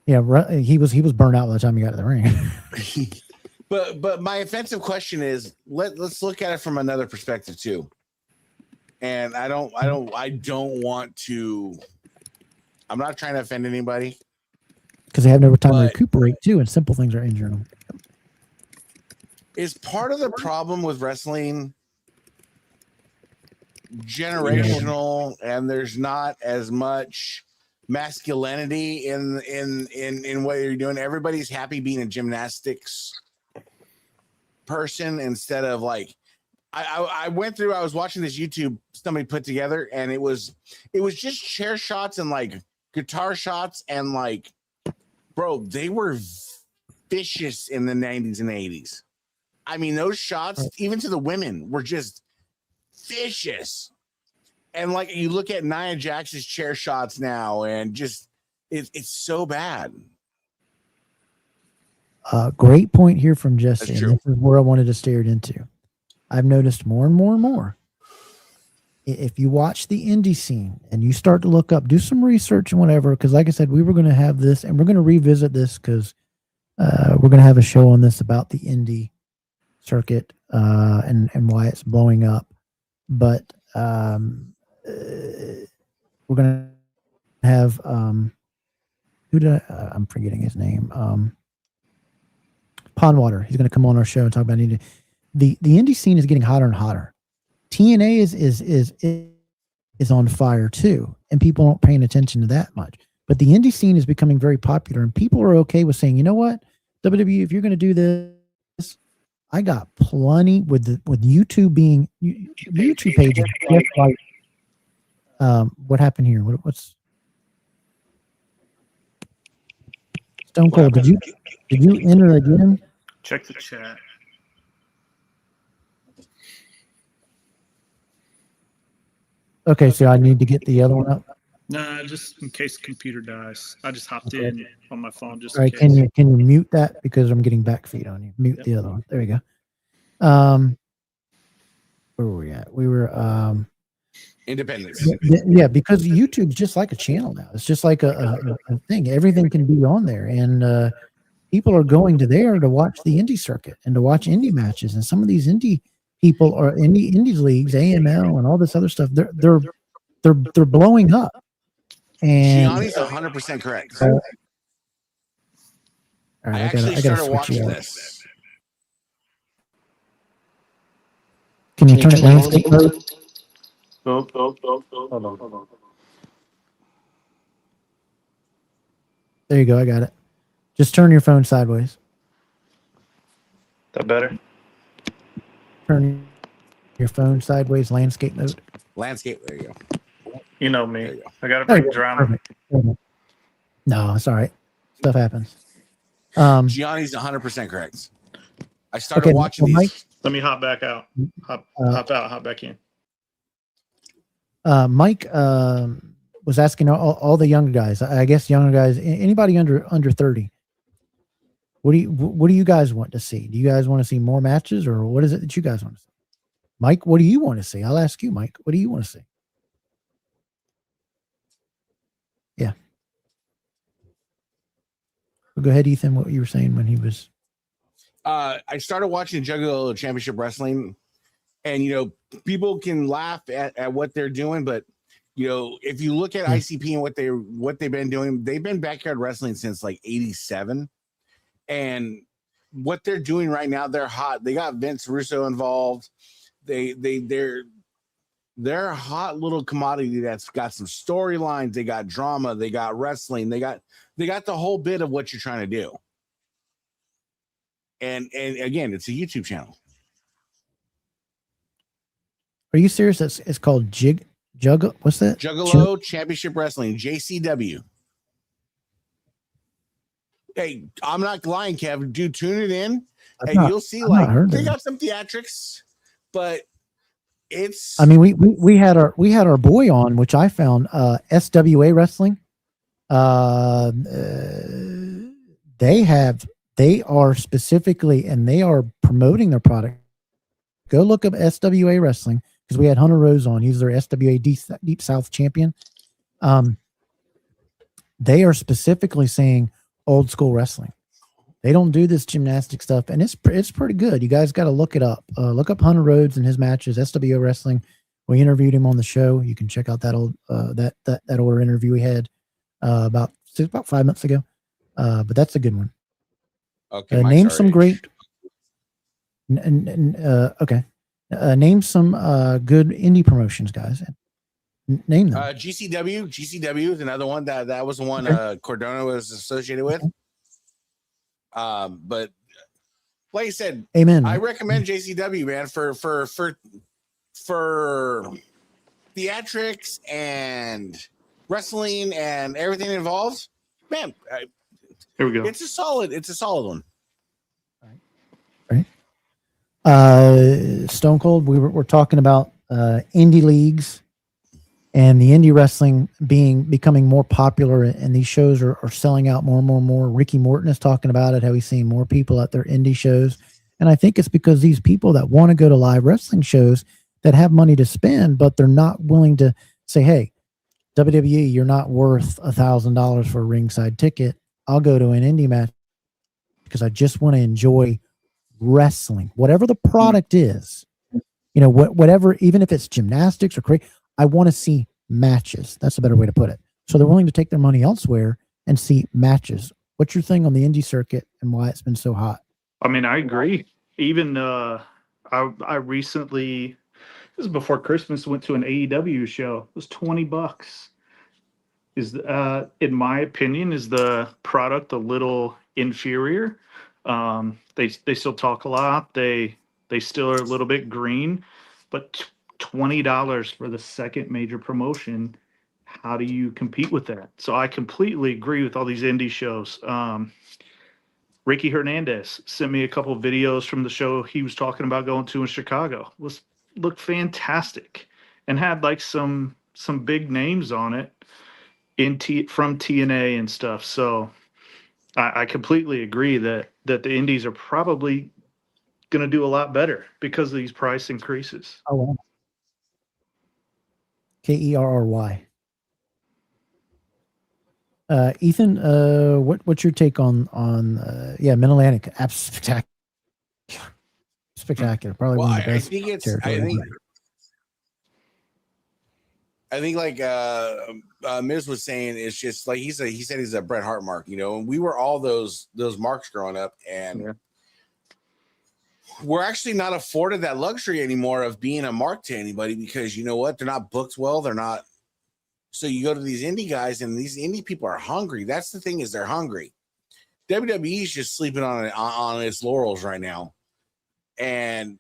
Yeah, he was burnt out by the time he got to the ring. But my offensive question is let's look at it from another perspective too. And I don't want to. I'm not trying to offend anybody because they have no time to recuperate too, and simple things are injuring them. Is part of the problem with wrestling generational, and there's not as much masculinity in what you're doing? Everybody's happy being a gymnastics person instead of like I was watching this YouTube somebody put together, and it was just chair shots and like guitar shots, and like, bro, they were vicious in the 90s and 80s. I mean, those shots, even to the women, were just vicious. And like, you look at Nia Jax's chair shots now, and just it's so bad. Great point here from Jesse. This is where I wanted to steer it into. I've noticed more and more and more. If you watch the indie scene and you start to look up, do some research and whatever, because like I said, we were going to have this, and we're going to revisit this because we're going to have a show on this about the indie circuit and why it's blowing up. But we're going to have I'm forgetting his name. Pondwater. He's going to come on our show and talk about indie. The indie scene is getting hotter and hotter. TNA is on fire too, and people aren't paying attention to that much. But the indie scene is becoming very popular, and people are okay with saying, you know what, WWE, if you're going to do this, I got plenty with YouTube being YouTube pages. Like, what happened here? What's Stone Cold? Did you enter again? Check the chat. Okay, so I need to get the other one up. Nah, just in case the computer dies. I just hopped in on my phone just All right, in case. can you mute that because I'm getting back feed on you. Mute the other one. There we go. Where were we at? We were Independence. Yeah, because YouTube's just like a channel now. It's just like a thing. Everything can be on there, and people are going to there to watch the indie circuit and to watch indie matches. And some of these indie people are indies leagues, AML, and all this other stuff. They're blowing up. And Gianni's 100% correct. All right, I actually started watching this. Can you turn it landscape mode? Hold on. There you go. I got it. Just turn your phone sideways. That better? Turn your phone sideways, landscape mode. Landscape. There you go. You know me. I got to bring drama. Perfect. No, it's all right. Stuff happens. Gianni's 100% correct. I started watching these. Mike, let me hop back out. Hop out, hop back in. Mike was was asking all the younger guys. I guess younger guys, anybody under 30. What do you guys want to see? Do you guys want to see more matches, or what is it that you guys want to see? Mike, what do you want to see? I'll ask you, Mike. What do you want to see? Yeah. Well, go ahead, Ethan. What you were saying when he was. I started watching Juggalo Championship Wrestling, and people can laugh at what they're doing, but if you look at ICP and what they've been doing, they've been backyard wrestling since like '87, and what they're doing right now, they're hot. They got Vince Russo involved. They're a hot little commodity that's got some storylines. They got drama. They got wrestling. They got the whole bit of what you're trying to do. And again, it's a YouTube channel. Are you serious? It's called what's that? Juggalo Championship Wrestling, JCW. Hey, I'm not lying, Kev. Dude, tune it in, and you'll see they got some theatrics, but it's. I mean, we had our boy on, which I found SWA Wrestling. They are specifically, and they are promoting their product. Go look up SWA Wrestling, because we had Hunter Rose on. He's their SWA Deep South champion. They are specifically saying old school wrestling. They don't do this gymnastic stuff, and it's pretty good. You guys got to look it up. Look up Hunter Rhodes and his matches. SWA Wrestling. We interviewed him on the show. You can check out that old that older interview we had about 5 months ago. But that's a good one. Okay. Name some great. Okay. Name some good indie promotions, guys. Name them. GCW is another one that was the one Cordona was associated with. But like I said, amen. I recommend JCW, man, for theatrics and wrestling and everything involved. Man, here we go. It's a solid one. All right. Stone Cold, we're talking about indie leagues and the indie wrestling becoming more popular, and these shows are selling out more and more and more. Ricky Morton is talking about it, how he's seeing more people at their indie shows. And I think it's because these people that want to go to live wrestling shows that have money to spend, but they're not willing to say, hey, WWE, you're not worth $1,000 for a ringside ticket. I'll go to an indie match because I just want to enjoy wrestling, whatever the product is, whatever, even if it's gymnastics or crazy, I want to see matches. That's a better way to put it. So they're willing to take their money elsewhere and see matches. What's your thing on the indie circuit and why it's been so hot? I mean, I agree. Even I recently, this is before Christmas, went to an AEW show. It was $20. In my opinion, is the product a little inferior? They still talk a lot. They still are a little bit green, but $20 for the second major promotion. How do you compete with that? So I completely agree with all these indie shows. Ricky Hernandez sent me a couple of videos from the show he was talking about going to in Chicago. Looked fantastic and had like some big names on it from TNA and stuff. So I completely agree that the indies are probably going to do a lot better because of these price increases. Oh, wow. KERRY. Ethan, what's your take on Mid-Atlantic? Spectacular. Probably one of the best. I think like Miz was saying, it's just like he said he's a Bret Hart mark, and we were all those marks growing up, and we're actually not afforded that luxury anymore of being a mark to anybody, because you know what? They're not booked well. They're not. So you go to these indie guys, and these indie people are hungry. That's the thing, is they're hungry. WWE is just sleeping on its laurels right now, and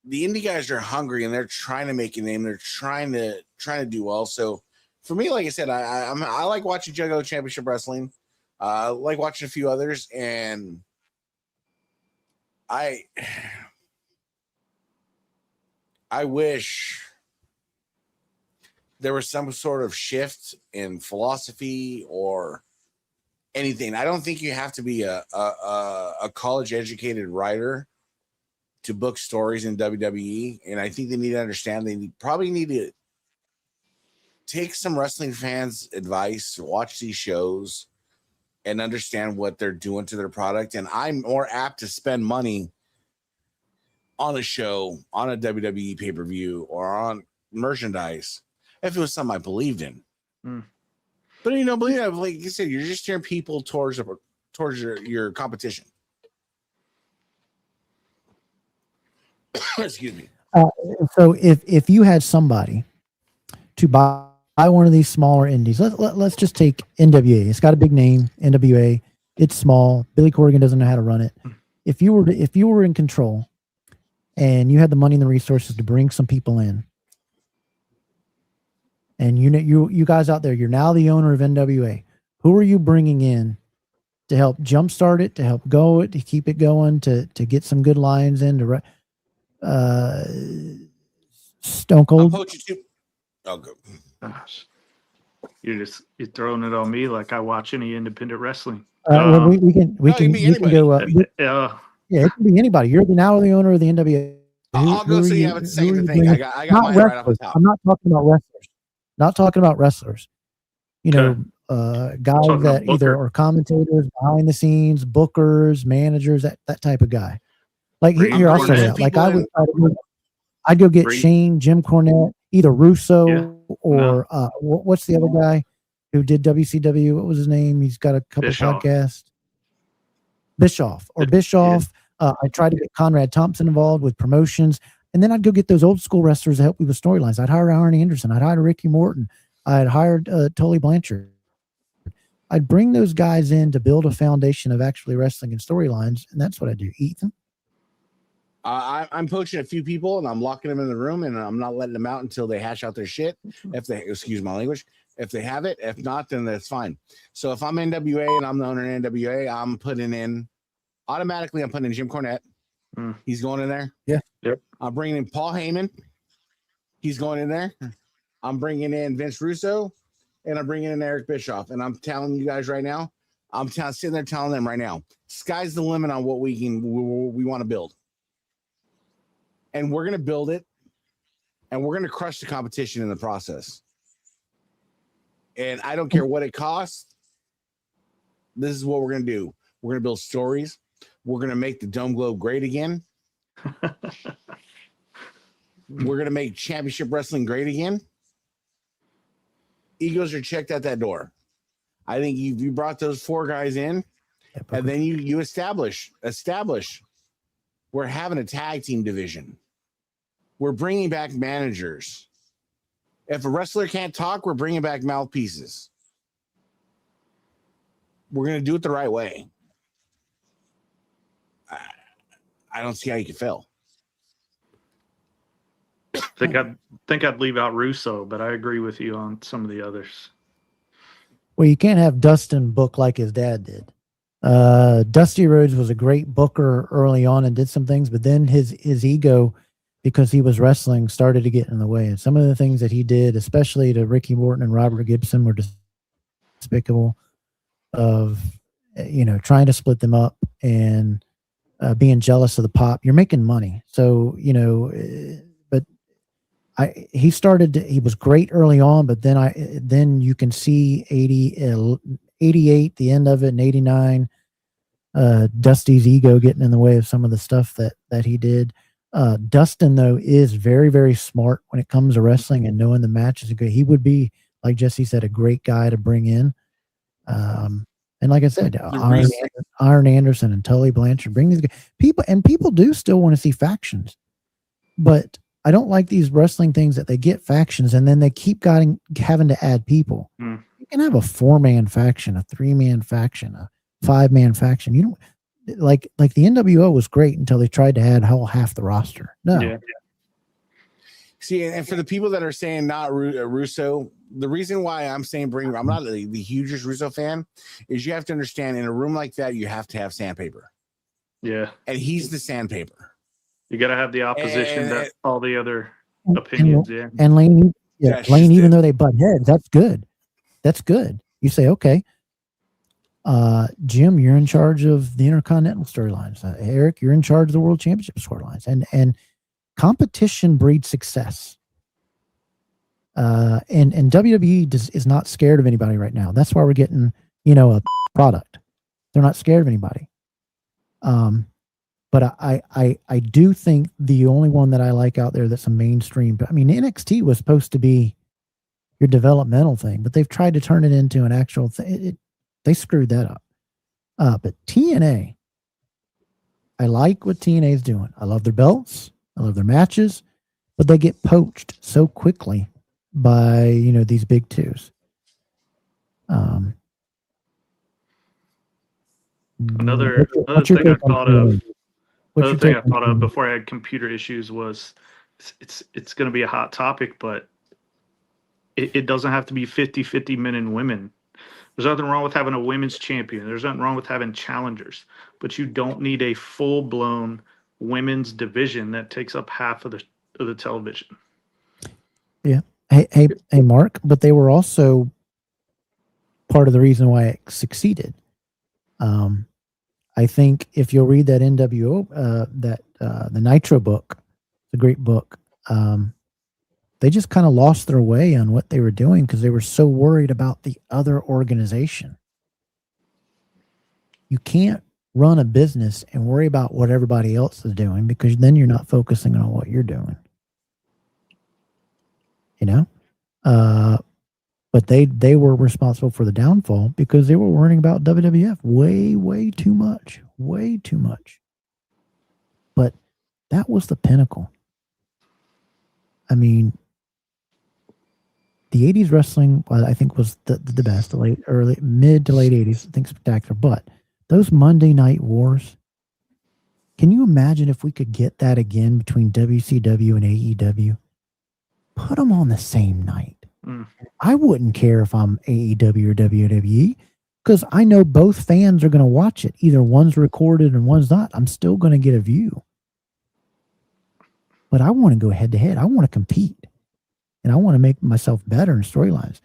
the indie guys are hungry, and they're trying to make a name. They're trying to do well. So for me, like I said, I like watching Juggalo Championship Wrestling. I like watching a few others, and I wish there was some sort of shift in philosophy or anything. I don't think you have to be a college educated writer to book stories in WWE. And I think they need to understand probably need to take some wrestling fans' advice, watch these shows, and understand what they're doing to their product. And I'm more apt to spend money on a show, on a WWE pay-per-view, or on merchandise if it was something I believed in. But you don't believe it, like you said, you're just steering people towards your competition. Excuse me. So if you had somebody to buy one of these smaller indies, let's just take NWA. It's got a big name, NWA. It's small. Billy Corgan doesn't know how to run it. If you were in control and you had the money and the resources to bring some people in, and you guys out there, you're now the owner of NWA. Who are you bringing in to help jumpstart it, to help go it, to keep it going, to get some good lines in, Stone Cold? Oh, good. Gosh, you're throwing it on me like I watch any independent wrestling. Well, we can go. Yeah, it can be anybody. You're now the owner of the NWA. I'll go so you have a second to think. I got mine right off the top. I'm not talking about wrestlers. Not talking about wrestlers. You know, guys that either are commentators, behind the scenes, bookers, managers, that type of guy. Like here, I'll say that. Like I'd go get Shane, Jim Cornette, either Russo or what's the other guy who did WCW? What was his name? He's got a couple podcasts. Bischoff. I tried to get Conrad Thompson involved with promotions, and then I'd go get those old school wrestlers to help me with storylines. I'd hire Arn Anderson. I'd hire Ricky Morton. I'd hired Tully Blanchard. I'd bring those guys in to build a foundation of actually wrestling and storylines, and that's what I do. Ethan? I'm poaching a few people, and I'm locking them in the room, and I'm not letting them out until they hash out their shit. If they, excuse my language, if they have it. If not, then that's fine. So if I'm NWA and I'm the owner of NWA, I'm putting in Jim Cornette. He's going in there. Yeah. Yep. I'm bringing in Paul Heyman. He's going in there. I'm bringing in Vince Russo, and I'm bringing in Eric Bischoff. And I'm telling you guys right now, sitting there telling them right now, sky's the limit on what we want to build. And we're going to build it, and we're going to crush the competition in the process. And I don't care what it costs. This is what we're going to do. We're going to build stories. We're going to make the Dome Globe great again. We're going to make championship wrestling great again. Egos are checked at that door. I think you brought those four guys in, and then you establish. We're having a tag team division. We're bringing back managers. If a wrestler can't talk, we're bringing back mouthpieces. We're going to do it the right way. I don't see how you can fail. I think I'd leave out Russo, but I agree with you on some of the others. Well, you can't have Dustin book like his dad did. Dusty Rhodes was a great booker early on and did some things, but then his ego, because he was wrestling, started to get in the way. And some of the things that he did, especially to Ricky Morton and Robert Gibson, were despicable. Of trying to split them up and being jealous of the pop. You're making money, so but he was great early on, but then you can see 88, the end of it, in 89, Dusty's ego getting in the way of some of the stuff that he did. Dustin, though, is very, very smart when it comes to wrestling and knowing the matches. He would be, like Jesse said, a great guy to bring in. And like I said, Arn Anderson and Tully Blanchard, bring these guys. People do still want to see factions, but I don't like these wrestling things that they get factions and then they keep having to add people. You can have a 4-man faction, a 3-man faction, a 5-man faction. You don't like the NWO was great until they tried to add half the roster. No. Yeah. See, and for the people that are saying not Russo, the reason why I'm saying I'm not the hugest Russo fan, is you have to understand in a room like that, you have to have sandpaper. Yeah. And he's the sandpaper. You got to have the opposition that all the other opinions. And Lane, That's Blaine, just even it. though they butt heads, that's good. That's good. You say, okay, Jim, you're in charge of the Intercontinental storylines. Eric, you're in charge of the World Championship storylines. And competition breeds success. And WWE is not scared of anybody right now. That's why we're getting, a product. They're not scared of anybody. But I do think the only one that I like out there that's a mainstream, I mean, NXT was supposed to be your developmental thing, but they've tried to turn it into an actual thing. They screwed that up. But TNA, I like what TNA is doing. I love their belts. I love their matches, but they get poached so quickly by, these big twos. Another thing I thought of before I had computer issues was it's going to be a hot topic, but it doesn't have to be 50-50 men and women. There's nothing wrong with having a women's champion. There's nothing wrong with having challengers, but you don't need a full-blown women's division that takes up half of the television. Yeah. Hey, Mark, but they were also part of the reason why it succeeded. I think if you'll read that NWO, the Nitro book, it's a great book. They just kind of lost their way on what they were doing because they were so worried about the other organization. You can't run a business and worry about what everybody else is doing because then you're not focusing on what you're doing. But they were responsible for the downfall because they were worrying about WWF way too much. But that was the pinnacle. I mean, the 80s wrestling, I think, was the best, mid to late 80s, I think, spectacular. But those Monday Night Wars, can you imagine if we could get that again between WCW and AEW? Put them on the same night. I wouldn't care if I'm AEW or WWE because I know both fans are going to watch it. Either one's recorded and one's not. I'm still going to get a view. But I want to go head to head. I want to compete. And I want to make myself better in storylines.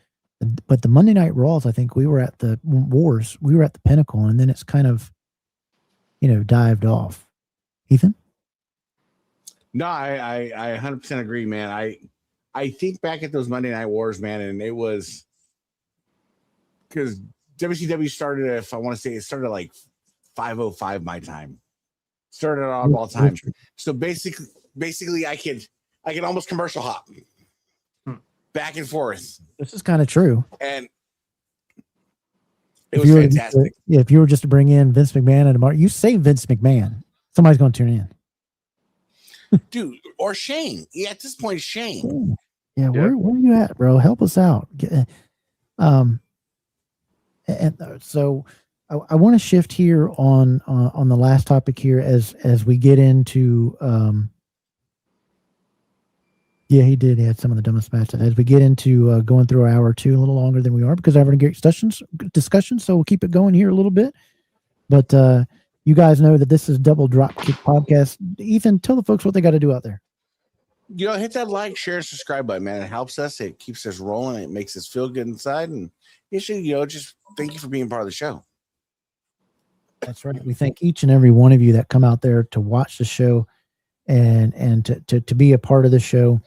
But the Monday Night Raws, I think we were at the Wars. We were at the pinnacle. And then it's kind of, dived off. Ethan? No, I 100% agree, man. I think back at those Monday Night Wars, man, and it was because WCW started, if I want to say, it started like 5:05 my time. Started on all time. So basically, I could almost commercial hop back and forth. This is kind of true. And it was fantastic. If you were just to bring in Vince McMahon and Mark, you say Vince McMahon, somebody's going to tune in. Dude, or Shane. Yeah, at this point, Shane. Yeah, where are you at, bro? Help us out. So I want to shift here on the last topic here as we get into he did. He had some of the dumbest matches. As we get into going through an hour or two, a little longer than we are because I have a great discussion. So we'll keep it going here a little bit. But you guys know that this is Double Dropkick Podcast. Ethan, tell the folks what they got to do out there. Hit that like, share, and subscribe button, man. It helps us. It keeps us rolling. It makes us feel good inside. And just thank you for being part of the show. That's right. We thank each and every one of you that come out there to watch the show and to be a part of the show.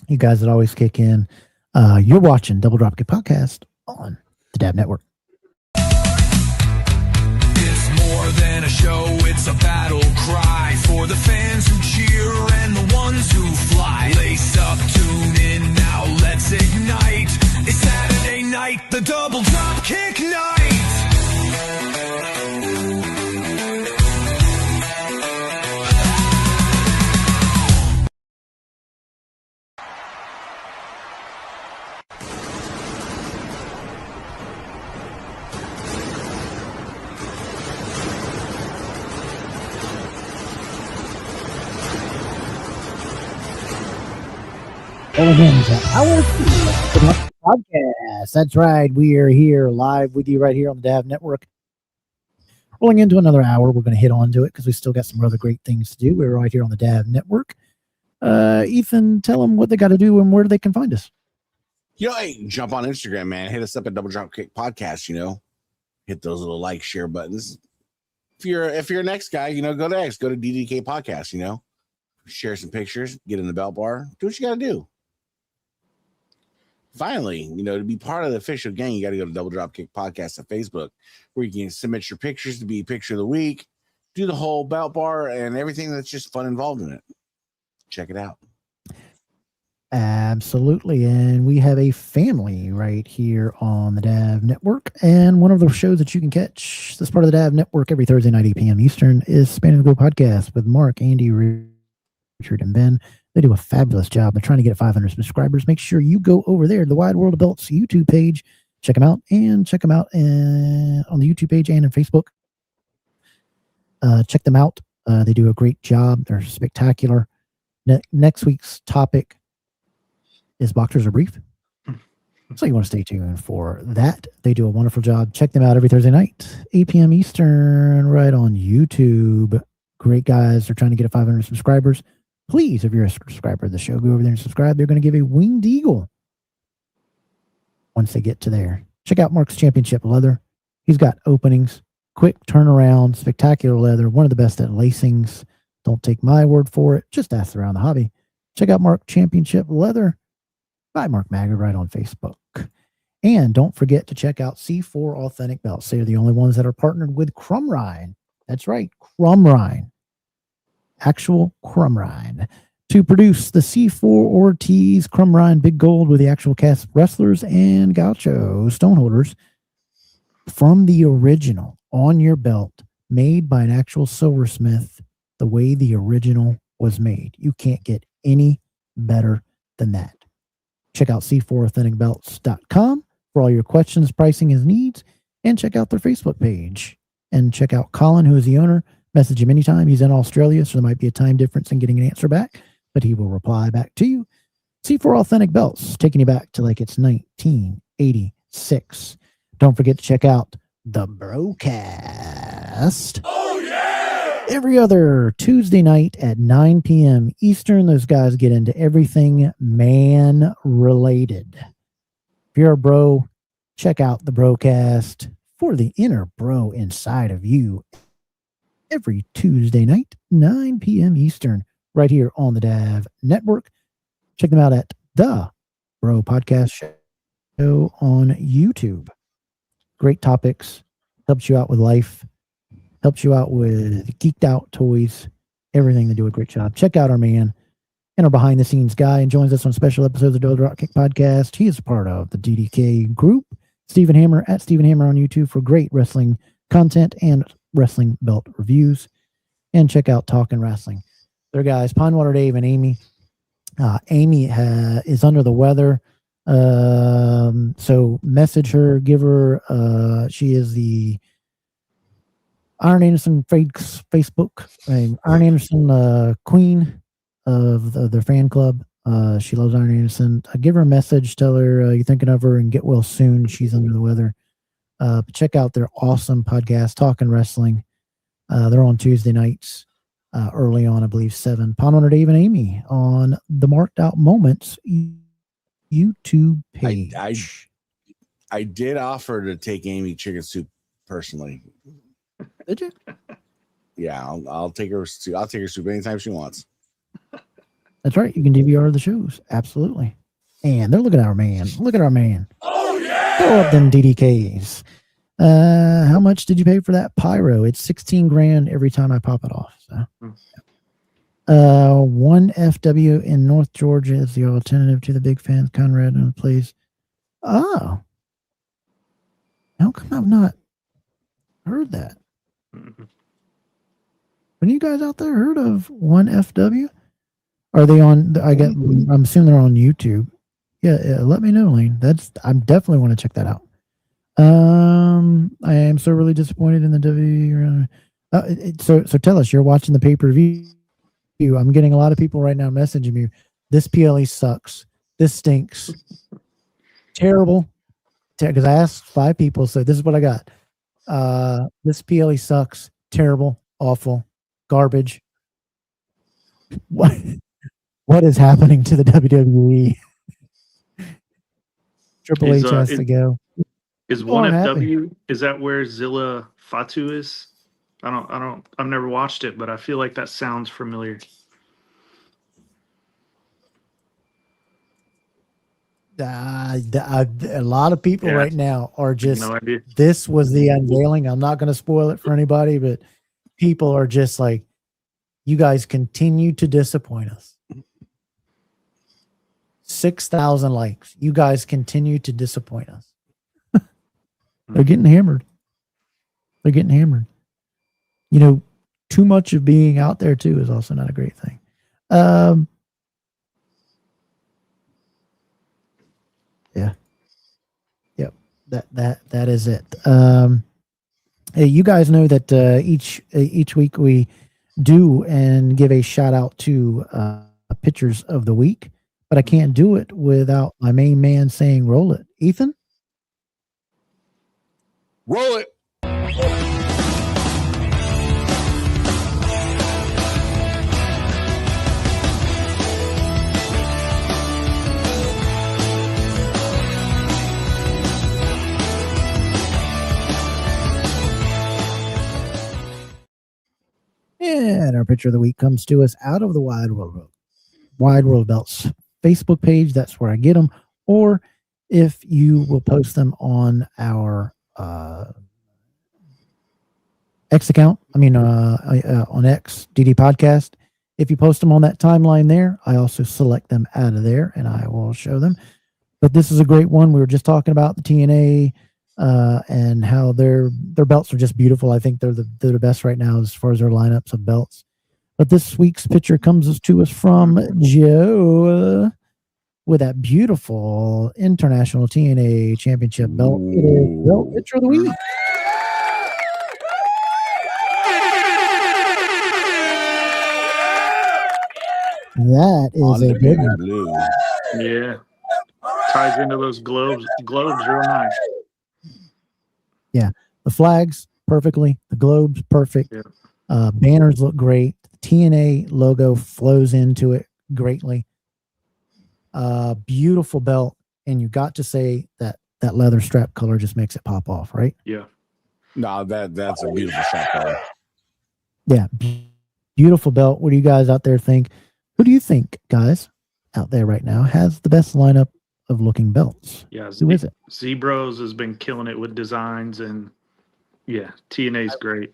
You guys that always kick in. You're watching Double Dropkick Podcast on the Dab Network. Than a show, it's a battle cry for the fans who cheer and the ones who fly. Lace up, tune in, now let's ignite. It's Saturday night, the Double Dropkick Night. Our podcast. That's right. We are here live with you right here on the Dab Network. Rolling into another hour. We're going to hit on to it because we still got some other great things to do. We're right here on the Dab Network. Ethan, tell them what they got to do and where they can find us. Hey, jump on Instagram, man. Hit us up at Double Dropkick Podcast. Hit those little like, share buttons. If you're an X guy, go to X. Go to DDK Podcast. Share some pictures. Get in the belt bar. Do what you got to do. Finally, to be part of the official gang, you got to go to Double Dropkick Podcast on Facebook, where you can submit your pictures to be Picture of the Week, do the whole belt bar, and everything that's just fun involved in it. Check it out. Absolutely. And we have a family right here on the DAV Network. And one of the shows that you can catch, this part of the DAV Network, every Thursday night, 8 p.m. Eastern, is Spanning the Globe Podcast with Mark, Andy, Richard, and Ben. They do a fabulous job. They're trying to get 500 subscribers. Make sure you go over there to the Wide World of Belts YouTube page. Check them out on the YouTube page and on Facebook. Check them out. They do a great job. They're spectacular. Next week's topic is Boxers Are Brief. So you want to stay tuned for that. They do a wonderful job. Check them out every Thursday night, 8 p.m. Eastern, right on YouTube. Great guys. They're trying to get to 500 subscribers. Please, if you're a subscriber of the show, go over there and subscribe. They're going to give a winged eagle once they get to there. Check out Mark's Championship Leather. He's got openings, quick turnaround, spectacular leather, one of the best at lacings. Don't take my word for it. Just ask around the hobby. Check out Mark Championship Leather by Mark Maggard right on Facebook. And don't forget to check out C4 Authentic Belts. They're the only ones that are partnered with Crumrine. That's right, Crumrine. Actual Crumrine. To produce the C4 Ortiz Crumrine Big Gold with the actual cast wrestlers and gaucho stoneholders from the original on your belt, made by an actual silversmith, the way the original was made. You can't get any better than that. Check out c4authenticbelts.com for all your questions, pricing, and needs, and check out their Facebook page. And check out Colin, who is the owner. Message him anytime. He's in Australia, so there might be a time difference in getting an answer back, but he will reply back to you. C4 Authentic Belts, taking you back to like it's 1986. Don't forget to check out the Broadcast. Oh, yeah! Every other Tuesday night at 9 p.m. Eastern, those guys get into everything man-related. If you're a bro, check out the Broadcast for the inner bro inside of you. Every Tuesday night, 9 p.m. Eastern, right here on the DAV Network. Check them out at the Bro Podcast Show on YouTube. Great topics. Helps you out with life. Helps you out with geeked out toys. Everything. They do a great job. Check out our man and our behind the scenes guy, and joins us on special episodes of the Double Dropkick Podcast. He is a part of the DDK group. Stephen Hammer at Stephen Hammer on YouTube for great wrestling content and wrestling belt reviews. And check out Talking Wrestling. Their guys, Pinewater Dave and Amy. Amy is under the weather. So message her, give her, she is the Iron Anderson Facebook, Iron Anderson queen of their fan club. She loves Iron Anderson. Give her a message, tell her you're thinking of her and get well soon. She's under the weather. But check out their awesome podcast, Talking Wrestling. They're on Tuesday nights, early on, I believe 7. Pinewater Dave and Amy on the Marked Out Moments YouTube page. I did offer to take Amy chicken soup personally. Did you? Yeah, I'll take her. I'll take her soup anytime she wants. That's right. You can DVR the shows. Absolutely. And they're looking at our man. Look at our man. Oh, yeah! Throw up them DDKs. How much did you pay for that pyro? It's $16,000 every time I pop it off. So. One FW in North Georgia is the alternative to the big fans. Conrad plays. Oh. How come I've not heard that? When you guys out there heard of One FW? Are they on? I'm assuming they're on YouTube. Yeah, let me know, Lane. I definitely want to check that out. I am so really disappointed in the W. So tell us, you're watching the pay-per-view. I'm getting a lot of people right now messaging me. This PLE sucks. This stinks. Terrible. Because I asked 5 people, so this is what I got. This PLE sucks. Terrible. Awful. Garbage. What is happening to the WWE? Triple H has to go. Is People aren't 1FW, is that where Zilla Fatu is? I've never watched it, but I feel like that sounds familiar. A lot of people right now are just, no idea. This was the unveiling. I'm not going to spoil it for anybody, but people are just like, you guys continue to disappoint us. 6,000 likes. You guys continue to disappoint us. They're getting hammered. They're getting hammered. You know, too much of being out there too is also not a great thing. Yeah. Yep. That is it. Hey, you guys know that each week we do and give a shout out to pictures of the week, but I can't do it without my main man saying roll it. Ethan? Roll it. And our picture of the week comes to us out of the Wide World Belts Facebook page. That's where I get them. Or if you will post them on our X account, on X, DD Podcast. If you post them on that timeline there, I also select them out of there and I will show them. But this is a great one. We were just talking about the TNA and how their belts are just beautiful. I think they're the best right now as far as their lineups of belts. But this week's picture comes to us from Joe with that beautiful International TNA Championship belt. It is belt picture of the week. That is a good one. Yeah. Ties into those globes real nice. Yeah. The flags perfectly. The globes perfect. Yeah. Banners look great. The TNA logo flows into it greatly. Beautiful belt. And you got to say that leather strap color just makes it pop off, right? Yeah. No, that's a beautiful strap color. Yeah. Beautiful belt. What do you guys out there think? Who do you think, guys, out there right now has the best lineup of looking belts? Yeah. Who is it? Z-Bros has been killing it with designs, and yeah, TNA's great.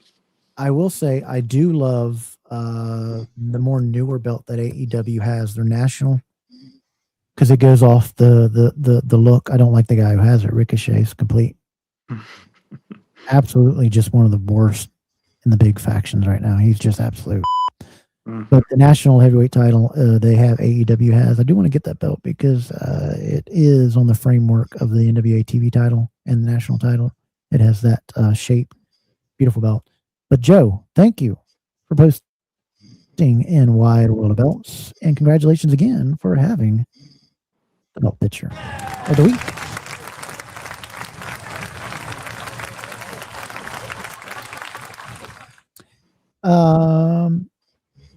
I will say I do love the more newer belt that AEW has, their national, because it goes off the look. I don't like the guy who has it. Ricochet's complete. Absolutely just one of the worst in the big factions right now. He's just absolute. But the national heavyweight title they have, AEW has, I do want to get that belt because it is on the framework of the NWA TV title and the national title. It has that shape. Beautiful belt. But Joe, thank you for posting in Wide World of Belts, and congratulations again for having the belt picture of the week.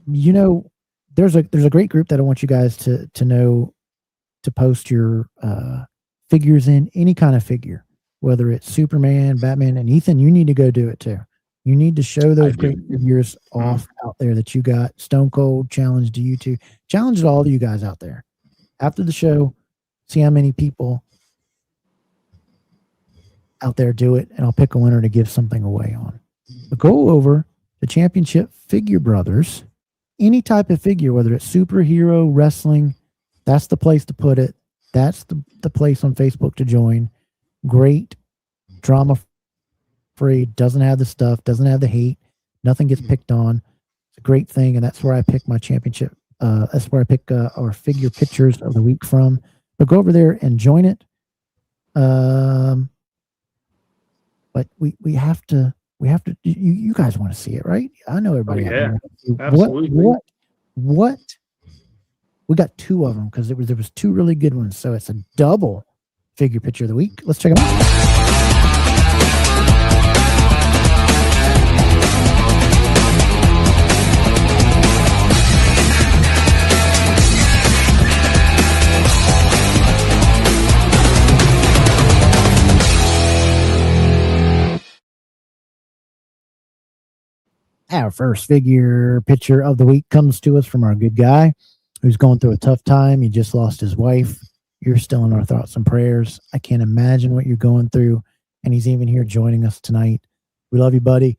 You know, there's a great group that I want you guys to know to post your figures in, any kind of figure, whether it's Superman, Batman, and Ethan, you need to go do it too. You need to show those great figures off out there that you got. Stone Cold challenge to you two. Challenge to all of you guys out there. After the show, see how many people out there do it, and I'll pick a winner to give something away on. But go over to Championship Figure Brothers. Any type of figure, whether it's superhero, wrestling, that's the place to put it. That's the place on Facebook to join. Great, drama-free, doesn't have the stuff, doesn't have the hate, nothing gets picked on. It's a great thing, and that's where I pick my championship. That's where I pick our figure pictures of the week from. But go over there and join it. But we have to. You guys want to see it, right? I know everybody. Absolutely. What? We got two of them because there was two really good ones. So it's a double figure picture of the week. Let's check them out. Our first figure picture of the week comes to us from our good guy who's going through a tough time. He just lost his wife. You're still in our thoughts and prayers. I can't imagine what you're going through. And he's even here joining us tonight. We love you, buddy.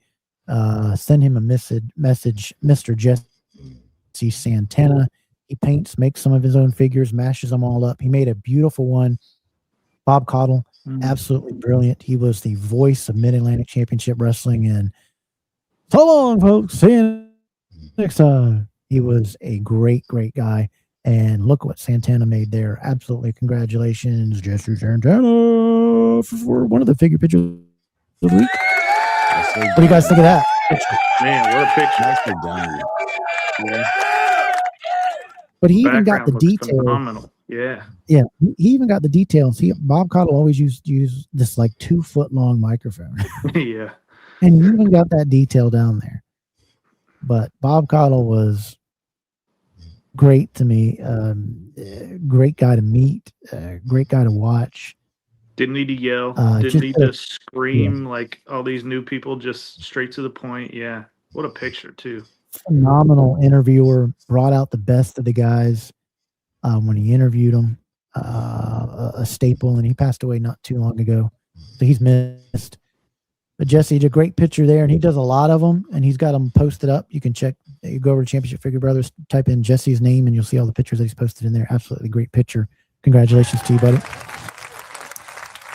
Send him a message, Mr. Jesse Santana. He paints, makes some of his own figures, mashes them all up. He made a beautiful one. Bob Caudle, absolutely brilliant. He was the voice of Mid-Atlantic Championship Wrestling. And so long, folks. See you next time. He was a great, great guy. And look what Santana made there. Absolutely. Congratulations, Jesse Santana, for one of the figure pictures of the week. What do you guys think of that? Man, what a picture. Nicely done. Yeah. But he even got the Background looks detail. phenomenal. Yeah. Yeah, he even got the details. Bob Caudle always used to use this like 2-foot long microphone. Yeah. And he even got that detail down there. But Bob Caudle was great to me. Great guy to meet. Great guy to watch. Didn't need to yell. Didn't need to scream like all these new people, just straight to the point. Yeah. What a picture, too. Phenomenal interviewer. Brought out the best of the guys when he interviewed them. A staple, and he passed away not too long ago. So he's missed. But Jesse did a great picture there, and he does a lot of them, and he's got them posted up. You can check. You go over to Championship Figure Brothers, type in Jesse's name, and you'll see all the pictures that he's posted in there. Absolutely great picture. Congratulations to you, buddy.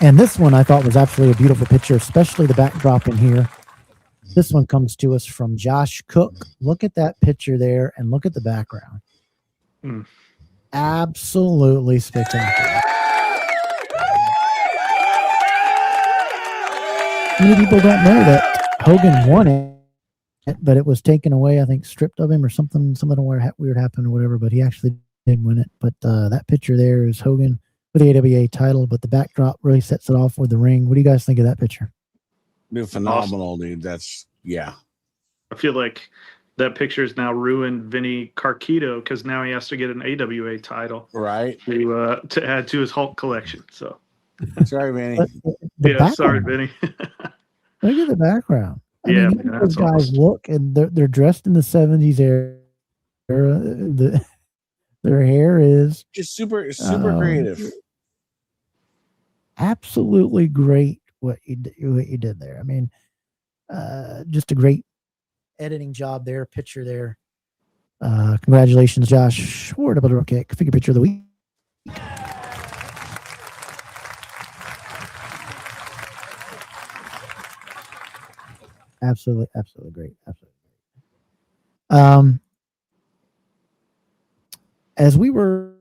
And this one I thought was absolutely a beautiful picture, especially the backdrop in here. This one comes to us from Josh Cook. Look at that picture there, and look at the background. Absolutely spectacular. Many people don't know that Hogan won it, but it was taken away, I think, stripped of him or something weird happened or whatever, but he actually did win it. But that picture there is Hogan with the AWA title, but the backdrop really sets it off with the ring. What do you guys think of that picture? Dude, phenomenal, dude. That's, yeah. I feel like that picture has now ruined Vinny Carquito because now he has to get an AWA title, Right. To add to his Hulk collection. So, sorry, Vinny. yeah, sorry, Vinny. Look at the background. I Yeah, mean, man, those that's guys awesome. look, and they're dressed in the 70s era. Their hair is Just super creative. absolutely great. What you did there. I mean, just a great editing job there. Picture there. Congratulations, Josh. Okay, figure picture of the week. Absolutely great. Absolutely great. As we were,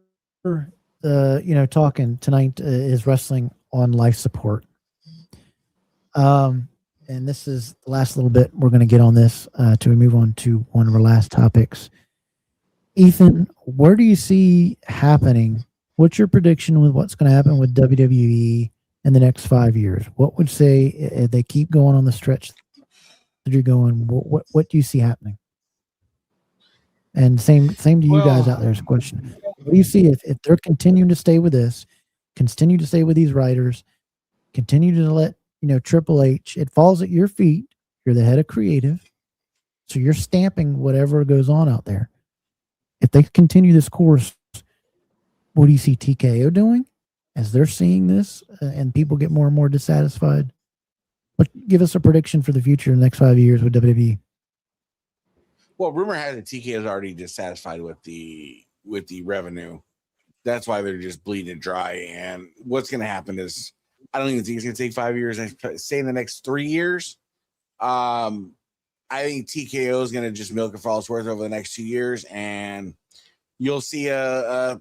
talking tonight is wrestling on life support. And this is the last little bit we're going to get on this to move on to one of our last topics. Ethan, where do you see happening? What's your prediction with what's going to happen with WWE in the next 5 years? What would say if they keep going on the stretch that you're going? What do you see happening? And same to you guys out there is a question. What do you see if they're continuing to stay with this, continue to stay with these writers, continue to let Triple H, it falls at your feet. You're the head of creative. So you're stamping whatever goes on out there. If they continue this course, what do you see TKO doing as they're seeing this and people get more and more dissatisfied? Give us a prediction for the future in the next 5 years with WWE. Well, rumor has it TK is already dissatisfied with the revenue. That's why they're just bleeding dry. And what's going to happen is, I don't even think it's going to take 5 years. I say in the next 3 years. I think TKO is going to just milk it for all it's worth over the next 2 years, and you'll see a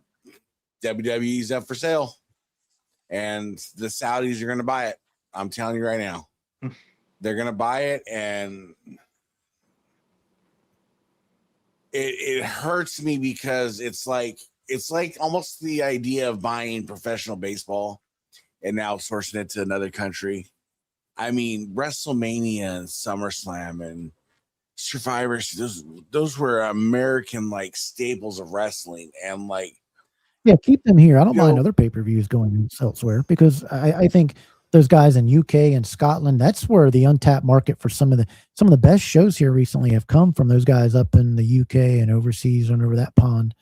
WWE's up for sale, and the Saudis are going to buy it. I'm telling you right now, they're going to buy it, and it hurts me because it's like almost the idea of buying professional baseball and now outsourcing it to another country. I mean, WrestleMania and SummerSlam and Survivor, those were American like staples of wrestling, and like, yeah, keep them here. I don't mind other pay-per-views going elsewhere because I think those guys in UK and Scotland. That's where the untapped market for some of the best shows here recently have come from. Those guys up in the UK and overseas and over that pond.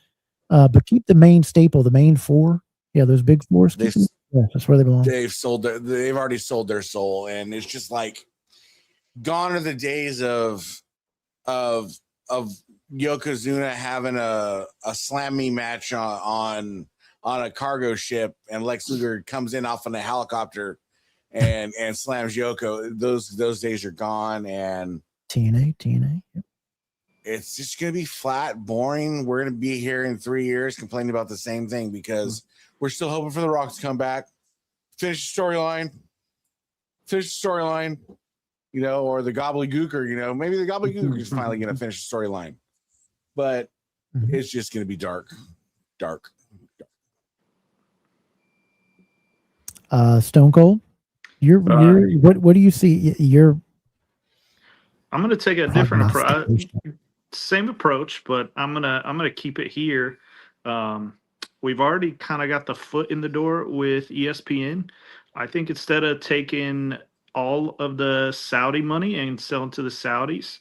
But keep the main staple, the main four. Yeah, those big fours. Yeah, that's where they belong. They've already sold their soul, and it's just like gone are the days of Yokozuna having a slammy match on a cargo ship, and Lex Luger comes in off on a helicopter and slams Yoko. Those days are gone, and TNA. Yep. It's just gonna be flat, boring. We're gonna be here in 3 years complaining about the same thing because we're still hoping for the Rock to come back, finish the storyline, or the gobbledygooker, maybe the gobbledygooker is finally going to finish the storyline, but it's just going to be dark. Stone Cold, what do you see? I'm going to take a different approach. Same approach, but I'm gonna keep it here. We've already kind of got the foot in the door with ESPN. I think instead of taking all of the Saudi money and selling to the Saudis,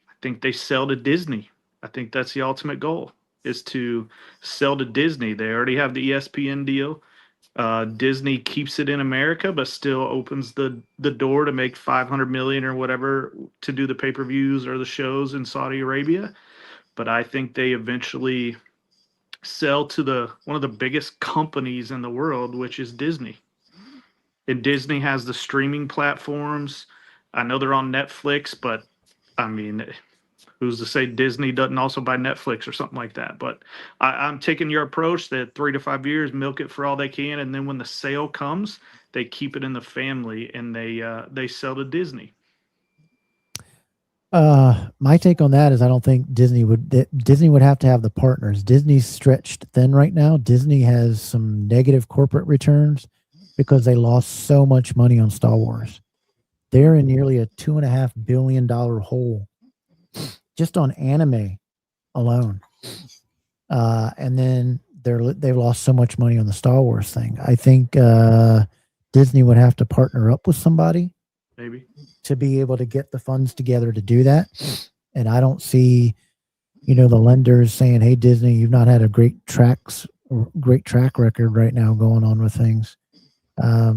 I think they sell to Disney. I think that's the ultimate goal, is to sell to Disney. They already have the ESPN deal. Disney keeps it in America, but still opens the door to make $500 million or whatever to do the pay-per-views or the shows in Saudi Arabia. But I think they eventually sell to one of the biggest companies in the world, which is Disney. And Disney has the streaming platforms. I know they're on Netflix, but I mean, who's to say Disney doesn't also buy Netflix or something like that? But I'm taking your approach that 3 to 5 years, milk it for all they can, and then when the sale comes, they keep it in the family and they sell to Disney. My take on that is I don't think Disney would have to have the partners. Disney's stretched thin right now. Disney has some negative corporate returns because they lost so much money on Star Wars. They're in nearly a $2.5 billion hole just on anime alone. And then they've lost so much money on the Star Wars thing. I think Disney would have to partner up with somebody maybe to be able to get the funds together to do that. And I don't see, the lenders saying, "Hey, Disney, you've not had a great track record right now going on with things." I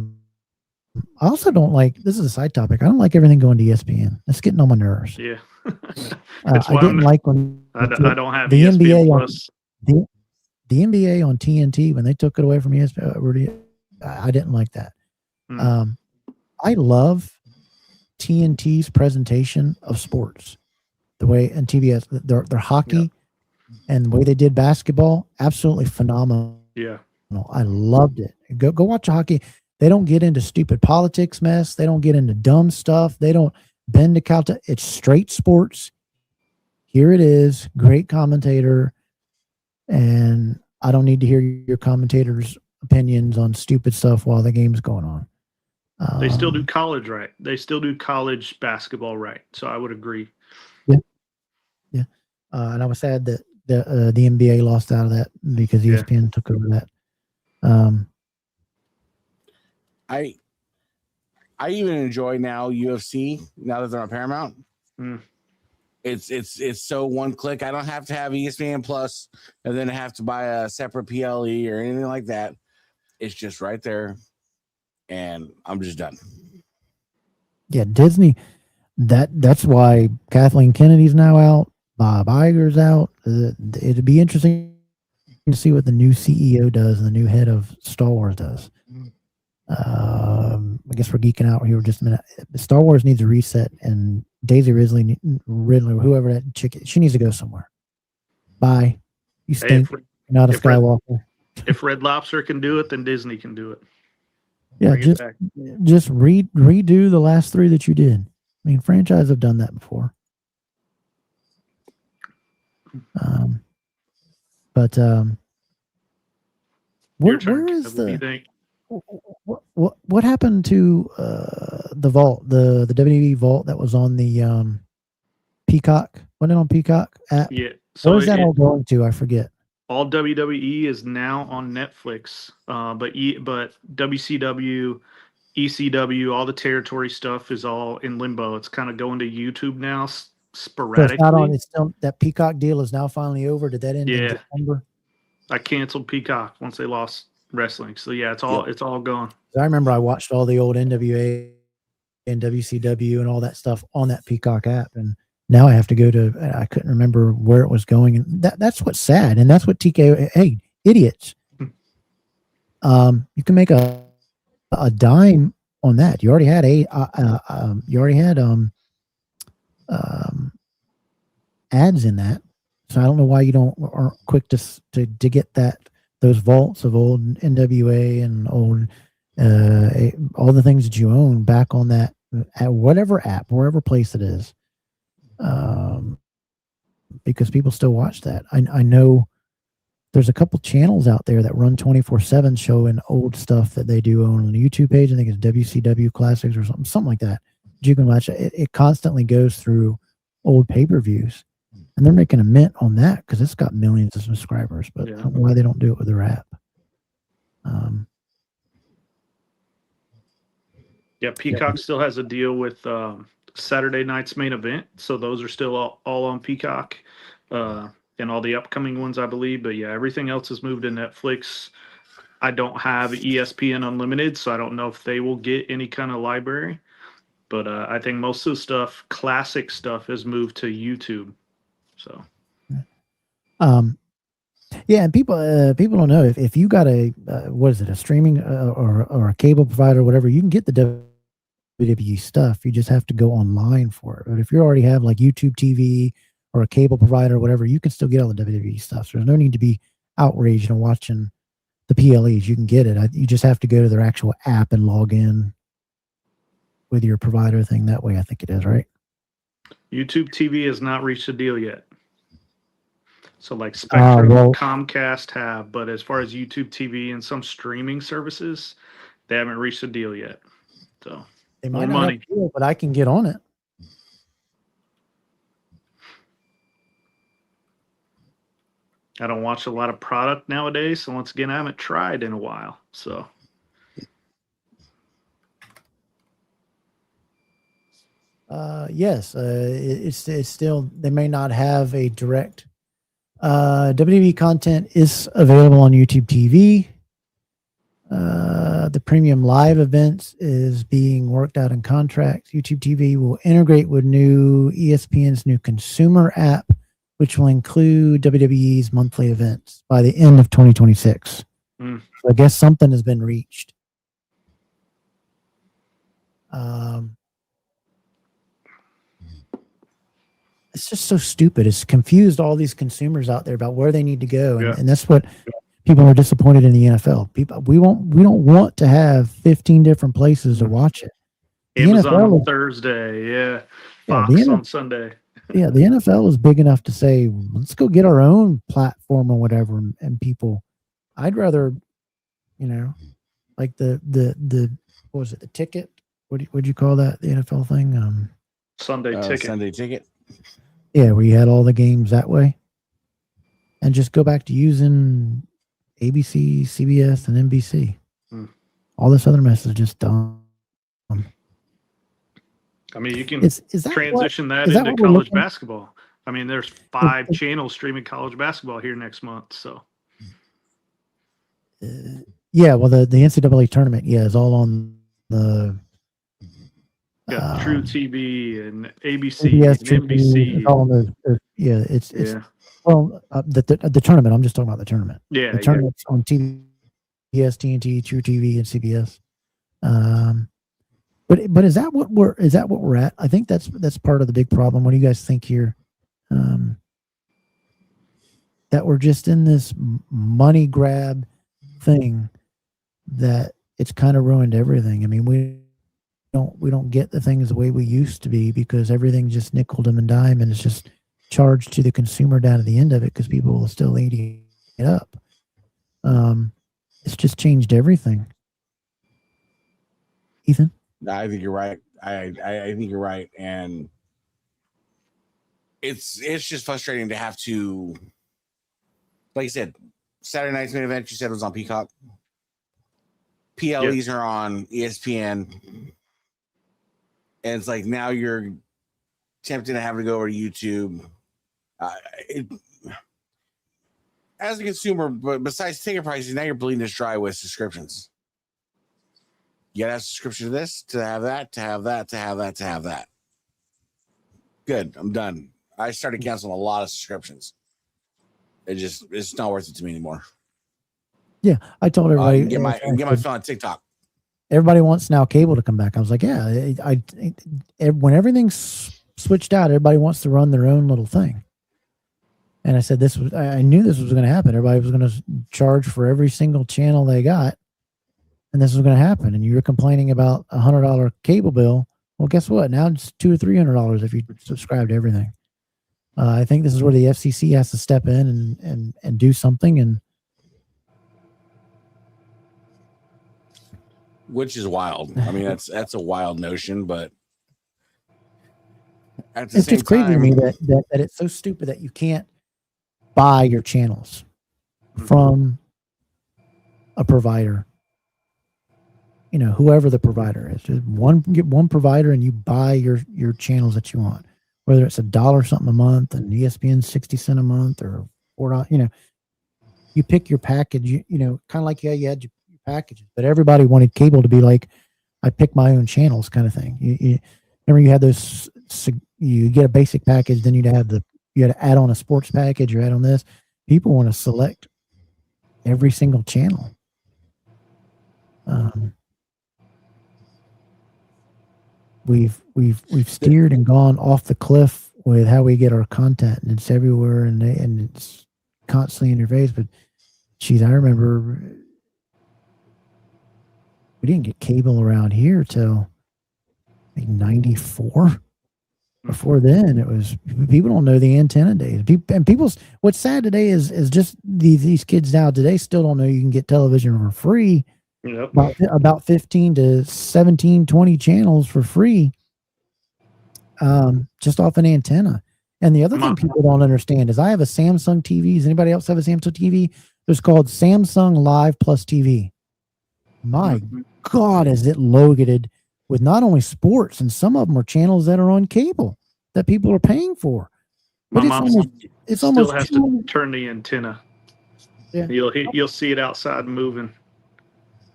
also don't like, this is a side topic, I don't like everything going to ESPN. It's getting on my nerves. Yeah. I didn't like when I don't have the ESPN NBA Plus. The NBA on TNT, when they took it away from ESPN, I didn't like that. I love TNT's presentation of sports, the way and TBS, their hockey and the way they did basketball, absolutely phenomenal. Yeah, I loved it. Go watch hockey. They don't get into stupid politics mess. They don't get into dumb stuff. They don't bend to Calta. It's straight sports. Here it is. Great commentator. And I don't need to hear your commentators' opinions on stupid stuff while the game's going on. They still do college right. They still do college basketball right. So I would agree. Yeah. And I was sad that the NBA lost out of that because ESPN took over that. I even enjoy now UFC now that they're on Paramount. It's so one click. I don't have to have ESPN Plus and then have to buy a separate PLE or anything like that. It's just right there, and I'm just done. Yeah, Disney. That's why Kathleen Kennedy's now out. Bob Iger's out. It'd be interesting to see what the new CEO does and the new head of Star Wars does. I guess we're geeking out here just a minute. Star Wars needs a reset, and Daisy Ridley, whoever that chick is, she needs to go somewhere. Bye. You stink. You're not a Skywalker. If Red Lobster can do it, then Disney can do it. Yeah, just redo the last 3 that you did. I mean, franchises have done that before. Where is what happened to the vault, the WWE vault that was on the Peacock? Wasn't it on Peacock app? Yeah. So where is that all going to? I forget. All WWE is now on Netflix, but WCW ECW, all the territory stuff is all in limbo. It's kind of going to YouTube now So it's sporadically. not on. It's still that Peacock deal is now finally over. Did that end in Yeah. December? I canceled Peacock once they lost wrestling. So yeah, it's all gone. I remember I watched all the old NWA and WCW and all that stuff on that Peacock app, and now I have to go to. I couldn't remember where it was going, and that's what's sad, and that's what TK. Hey, idiots! You can make a dime on that. You already had ads in that, so I don't know why you aren't quick to get those vaults of old NWA and old all the things that you own back on that at whatever app, wherever place it is, because people still watch that. I know there's a couple channels out there that run 24/7 showing old stuff that they do own on the YouTube page. I think it's WCW Classics or something like that. You can watch it. It constantly goes through old pay-per-views, and they're making a mint on that because it's got millions of subscribers. But I don't know why they don't do it with their app. Yeah, Peacock still has a deal with Saturday night's main event, so those are still all on Peacock, and all the upcoming ones, I believe. But yeah, everything else has moved to Netflix. I don't have ESPN Unlimited, so I don't know if they will get any kind of library. But I think most of the stuff, classic stuff, has moved to YouTube. So, yeah, and people don't know if you got a a streaming or a cable provider or whatever, you can get the WWE stuff. You just have to go online for it. But if you already have like YouTube TV or a cable provider or whatever, you can still get all the WWE stuff. So there's no need to be outraged and watching the PLEs. You can get it. You just have to go to their actual app and log in with your provider thing that way. I think it is, right? YouTube TV has not reached a deal yet. So like Spectrum, Comcast have, but as far as YouTube TV and some streaming services, they haven't reached a deal yet. So they might not have a deal, but I can get on it. I don't watch a lot of product nowadays, so once again, I haven't tried in a while. So yes, it's still, they may not have a direct WWE content is available on YouTube TV. The premium live events is being worked out in contracts. YouTube TV will integrate with ESPN's new consumer app, which will include WWE's monthly events by the end of 2026. So I guess something has been reached. It's just so stupid. It's confused all these consumers out there about where they need to go, and that's what people are disappointed in the NFL. We don't want to have 15 different places to watch it. Amazon on Thursday, Fox on Sunday. Yeah, the NFL is big enough to say, let's go get our own platform or whatever, and people. I'd rather, like the what was it, the ticket? What'd you call that? The NFL thing? Sunday ticket. Sunday ticket. Yeah, where you had all the games that way, and just go back to using ABC, CBS, and NBC. All this other mess is just dumb. I mean, you can transition that into college basketball. I mean, there's 5 channels streaming college basketball here next month. So, yeah, well, the NCAA tournament, is all on the True TV and ABC and NBC. It's all on it's well, the tournament. I'm just talking about the tournament. Yeah, the tournament's on TBS, TNT, True TV, and CBS. But is that what we're at? I think that's part of the big problem. What do you guys think here? That we're just in this money grab thing that it's kind of ruined everything. I mean, we don't get the things the way we used to be because everything's just nickel and dime, and it's just charged to the consumer down at the end of it because people will still eating it up. It's just changed everything. Ethan? I think you're right. I think you're right, and it's just frustrating to have to, like you said, Saturday night's main event. You said was on Peacock. PLEs are on ESPN, and it's like now you're tempted to have to go over to YouTube. As a consumer, but besides ticket prices, now you're bleeding us dry with subscriptions. You gotta have a subscription to this, to have that, to have that, to have that, to have that. Good, I'm done. I started canceling a lot of subscriptions. It's not worth it to me anymore. Yeah, I told everybody. Get my phone on TikTok. Everybody wants now cable to come back. I was like, yeah, when everything's switched out, everybody wants to run their own little thing. And I said, I knew this was going to happen. Everybody was going to charge for every single channel they got, and this was going to happen. And you were complaining about $100 cable bill. Well, guess what? Now it's $200 or $300 if you subscribe to everything. I think this is where the FCC has to step in and do something. And which is wild. I mean, that's a wild notion, but at the it's same just crazy time, to me that it's so stupid that you can't buy your channels from a provider. You know, whoever the provider is, just get one provider and you buy your channels that you want, whether it's $1 something a month and ESPN 60 cents a month or $4. You know, you pick your package. You know, kind of like you had your packages, but everybody wanted cable to be like, I pick my own channels kind of thing. You remember you had those. You get a basic package, then you had to add on a sports package or add on this. People want to select every single channel. We've steered and gone off the cliff with how we get our content, and it's everywhere, and it's constantly in your face. But geez, I remember we didn't get cable around here till like 94. Before then, it was people don't know the antenna days. What's sad today is just these kids now today still don't know you can get television for free. Yep. About 15 to 17, 20 channels for free, just off an antenna. And the other thing people don't understand is I have a Samsung TV. Does anybody else have a Samsung TV? It's called Samsung Live Plus TV. My God, is it loaded with not only sports, and some of them are channels that are on cable that people are paying for. But My mom it's still almost has to turn the antenna. Yeah. You'll see it outside moving.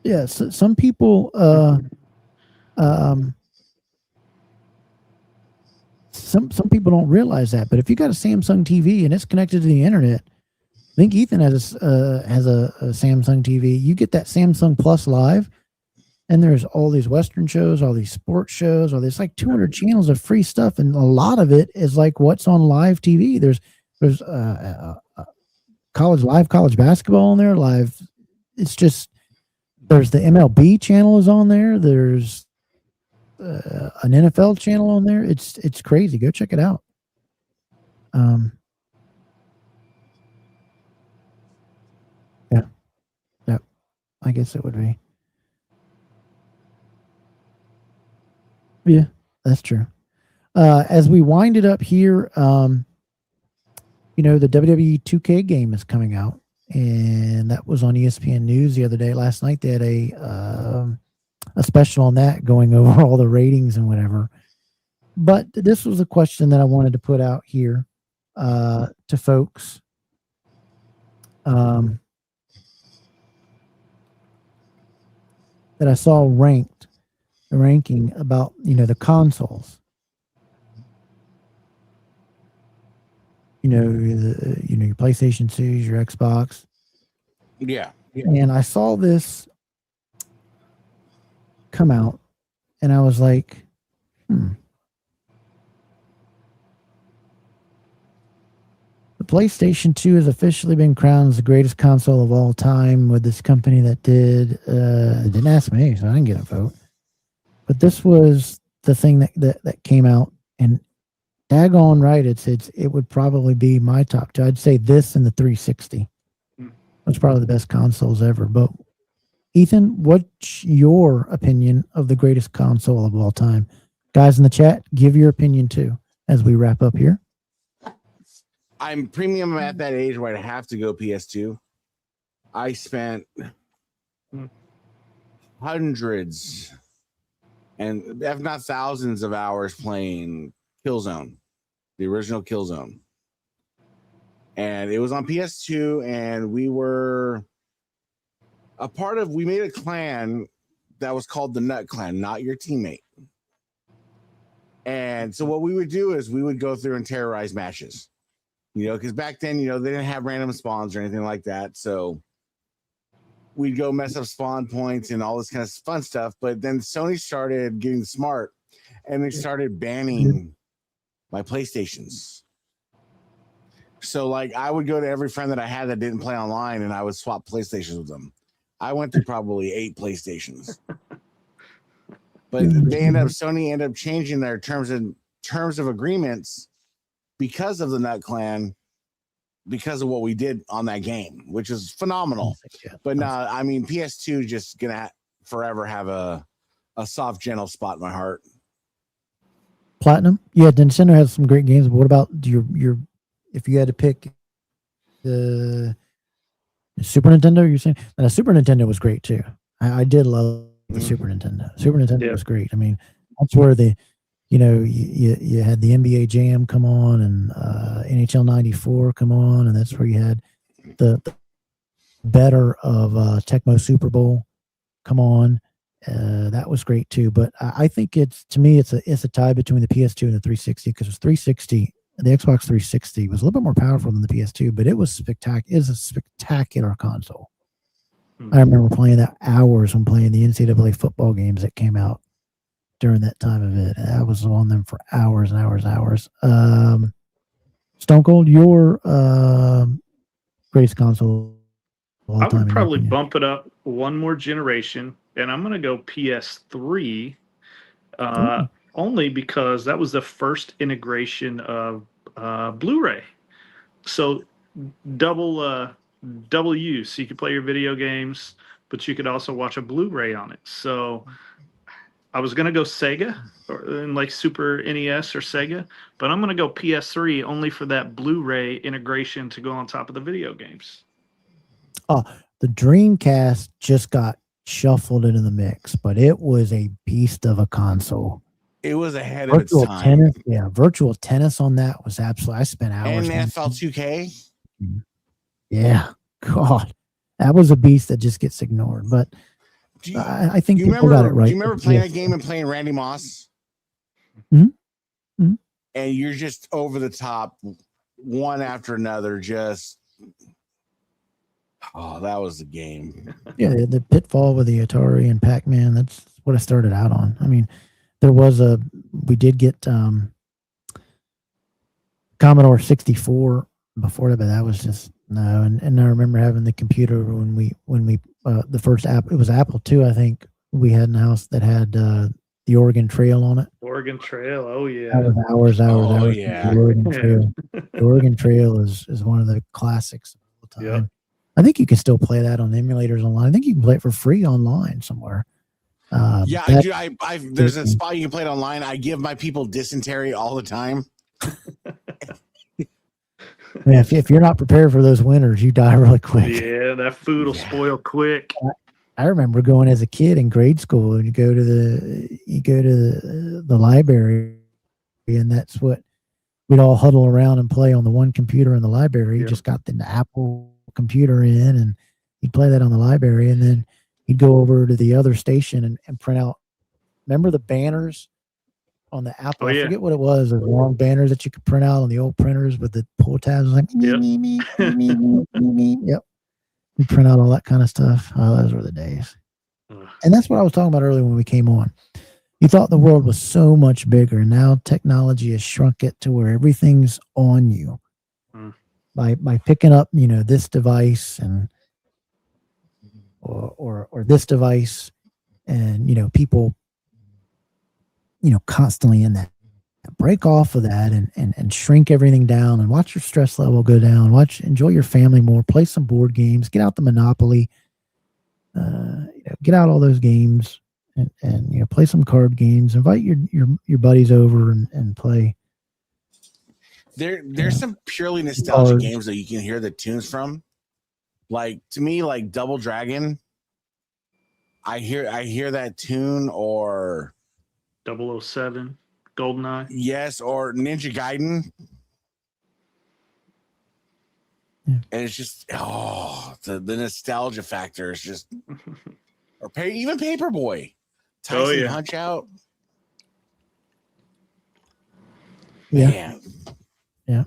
Yeah, so some people some people don't realize that. But if you got a Samsung TV and it's connected to the internet, I think Ethan has a Samsung TV. You get that Samsung Plus Live, and there's all these Western shows, all these sports shows, or there's like 200 channels of free stuff, and a lot of it is like what's on live TV. There's college basketball on there, live. It's just there's the MLB channel is on there. There's an NFL channel on there. It's crazy. Go check it out. Yeah, I guess it would be. Yeah, that's true. As we wind it up here, the WWE 2K game is coming out, and that was on ESPN News the other day. Last night they had a special on that, going over all the ratings and whatever. But this was a question that I wanted to put out here to folks. That I saw ranking about the consoles. Your PlayStation 2, your Xbox. Yeah. And I saw this come out, and I was like, The PlayStation 2 has officially been crowned as the greatest console of all time with this company that didn't ask me, so I didn't get a vote. But this was the thing that came out, and daggone right, it would probably be my top two. I'd say this and the 360. That's probably the best consoles ever. But Ethan, what's your opinion of the greatest console of all time? Guys in the chat, give your opinion too as we wrap up here. I'm premium at that age where I have to go PS2. I spent hundreds and if not thousands of hours playing Killzone, the original Killzone. And it was on PS2, and we were we made a clan that was called the Nut Clan, Not Your Teammate. And so what we would do is we would go through and terrorize matches, because back then, they didn't have random spawns or anything like that. So we'd go mess up spawn points and all this kind of fun stuff. But then Sony started getting smart, and they started banning my PlayStations. So like I would go to every friend that I had that didn't play online, and I would swap PlayStations with them. I went through probably 8 PlayStations. But Sony ended up changing their terms of agreements because of the Nut Clan, because of what we did on that game, which is phenomenal. But no, I mean, PS2 just gonna forever have a soft, gentle spot in my heart. Platinum, yeah, Nintendo has some great games. But what about your if you had to pick the Super Nintendo? You're saying the Super Nintendo was great too. I did love the Super Nintendo. Super Nintendo was great. I mean, that's where you had the NBA Jam come on and NHL '94 come on, and that's where you had the better of Tecmo Super Bowl come on. That was great too. But I think it's a tie between the PS2 and the 360, because it was 360. The Xbox 360 was a little bit more powerful than the PS2, but it was spectacular. It was a spectacular console. I remember playing that hours when playing the NCAA football games that came out during that time of it. I was on them for hours and hours and hours. Stone Cold, your greatest console of all time. I would probably bump it up one more generation, and I'm going to go PS3, only because that was the first integration of Blu-ray. So double use. You could play your video games, but you could also watch a Blu-ray on it. So I was going to go Sega or like Super NES or Sega, but I'm going to go PS3 only for that Blu-ray integration to go on top of the video games. Oh, the Dreamcast just got shuffled into the mix, but it was a beast of a console. It was ahead of its time. Tennis, virtual tennis on that was absolutely. I spent hours. And NFL 2K. Yeah, God, that was a beast that just gets ignored. But I think people got it right. Do you remember playing a game and playing Randy Moss? Mm-hmm. Mm-hmm. And you're just over the top, one after another. Just that was the game. Yeah, the Pitfall with the Atari and Pac-Man. That's what I started out on. I mean, we did get Commodore 64 before that, but that was just no. And I remember having the computer when we the first app, it was Apple II, I think we had in the house that had the Oregon Trail on it. Oregon Trail, oh yeah. That was hours. Yeah. The Oregon Trail. The Oregon Trail is one of the classics of all time. Yep. I think you can still play that on emulators online. I think you can play it for free online somewhere. There's a spot you can play it online. I give my people dysentery all the time. Man, if you're not prepared for those winters, you die really quick. Yeah, that food will spoil quick. I remember going as a kid in grade school, and you go to the library, and that's what we'd all huddle around and play on the one computer in the library. You just got the Apple computer in, and you'd play that on the library, and then you'd go over to the other station and print out. Remember the banners on the Apple? I forget what it was. The long banners that you could print out on the old printers with the pull tabs. Like me. Yep. You print out all that kind of stuff. Oh, those were the days. And that's what I was talking about earlier when we came on. You thought the world was so much bigger. Now technology has shrunk it to where everything's on you. By picking up, this device and or this device, and people constantly in that. Break off of that and shrink everything down and watch your stress level go down. Enjoy your family more. Play some board games. Get out the Monopoly. Get out all those games and play some card games. Invite your buddies over and play. There's some purely nostalgic games that you can hear the tunes from. Like, to me, like Double Dragon. I hear that tune, or 007, GoldenEye. yes, or Ninja Gaiden. Yeah. And it's just the nostalgia factor is just or even Paperboy. Tyson yeah. Punch Out. Yeah. Man. Yeah.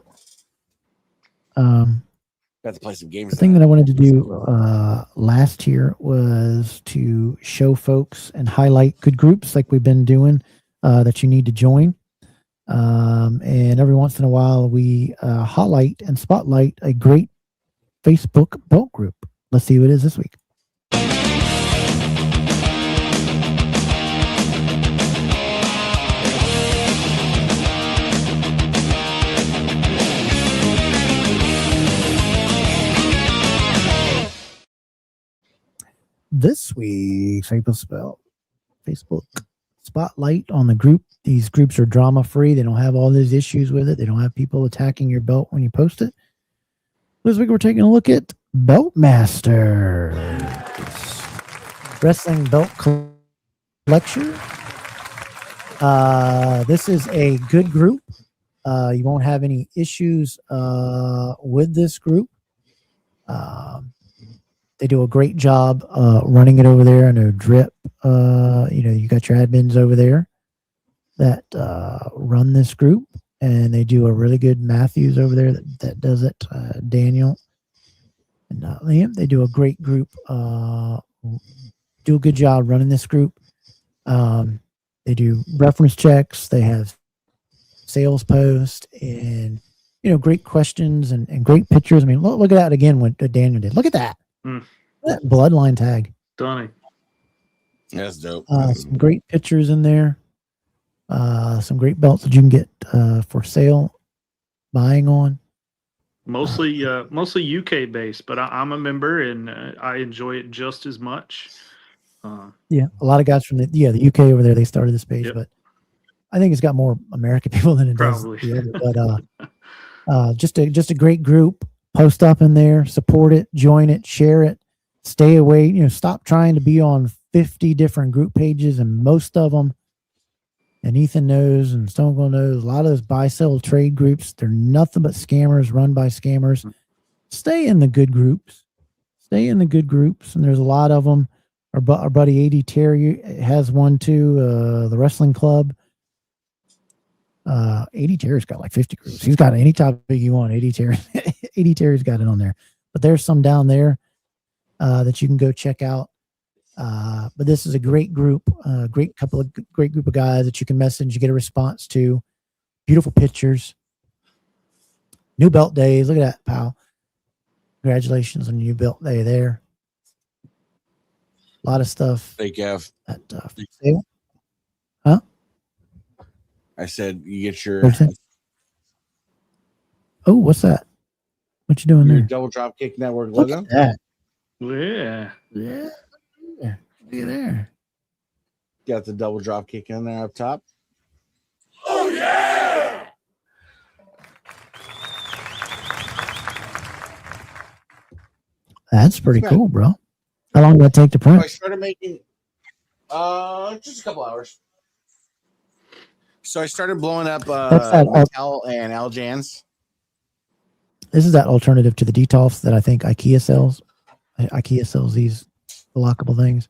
Got to play some games. The thing that I wanted to do last year was to show folks and highlight good groups like we've been doing that you need to join. And every once in a while, we highlight and spotlight a great Facebook belt group. Let's see who it is this week. This week's Facebook spotlight on the group. These groups are drama free. They don't have all these issues with it. They don't have people attacking your belt when you post it. This week we're taking a look at Belt Masters Wrestling Belt Collection. This is a good group. You won't have any issues with this group. They do a great job running it over there. I know Drip, you got your admins over there that run this group, and they do a really good Matthews over there that does it. Daniel and Liam, they do a great group, do a good job running this group. They do reference checks. They have sales posts and, great questions and great pictures. I mean, look at that again, what Daniel did. Look at that. That bloodline tag. Donnie. That's dope. Some great pictures in there. Some great belts that you can get for sale, buying on. Mostly UK based, but I'm a member and I enjoy it just as much. Yeah, a lot of guys from the UK over there, they started this page, Yep. but I think it's got more American people than it Probably. does the other. But just a great group. Post up in there, support it, join it, share it, stay away. Stop trying to be on 50 different group pages, and most of them, and Ethan knows, and Stone Cold knows, a lot of those buy-sell trade groups, they're nothing but scammers run by scammers. Stay in the good groups. And there's a lot of them. Our buddy AD Terry has one too, the Wrestling Club. AD Terry's got like 50 groups. He's got any topic you want. AD Terry's got it on there. But there's some down there that you can go check out. But this is a great group, great group of guys that you can message, you get a response to. Beautiful pictures. New belt days. Look at that, pal. Congratulations on your new belt day there. A lot of stuff. Hey, Kev. At for sale. I said you get your Oh, what's that? What you doing your there? Double Dropkick Network Look logo. at that. Yeah. Yeah. Look at there. Got the double drop kick in there up top. That's pretty Right. cool, bro. How long did that take to So I print? started making just a couple hours. So I started blowing up That's that Mattel and Aljans. This is that alternative to the Detolfs that I think IKEA sells. IKEA sells these lockable things.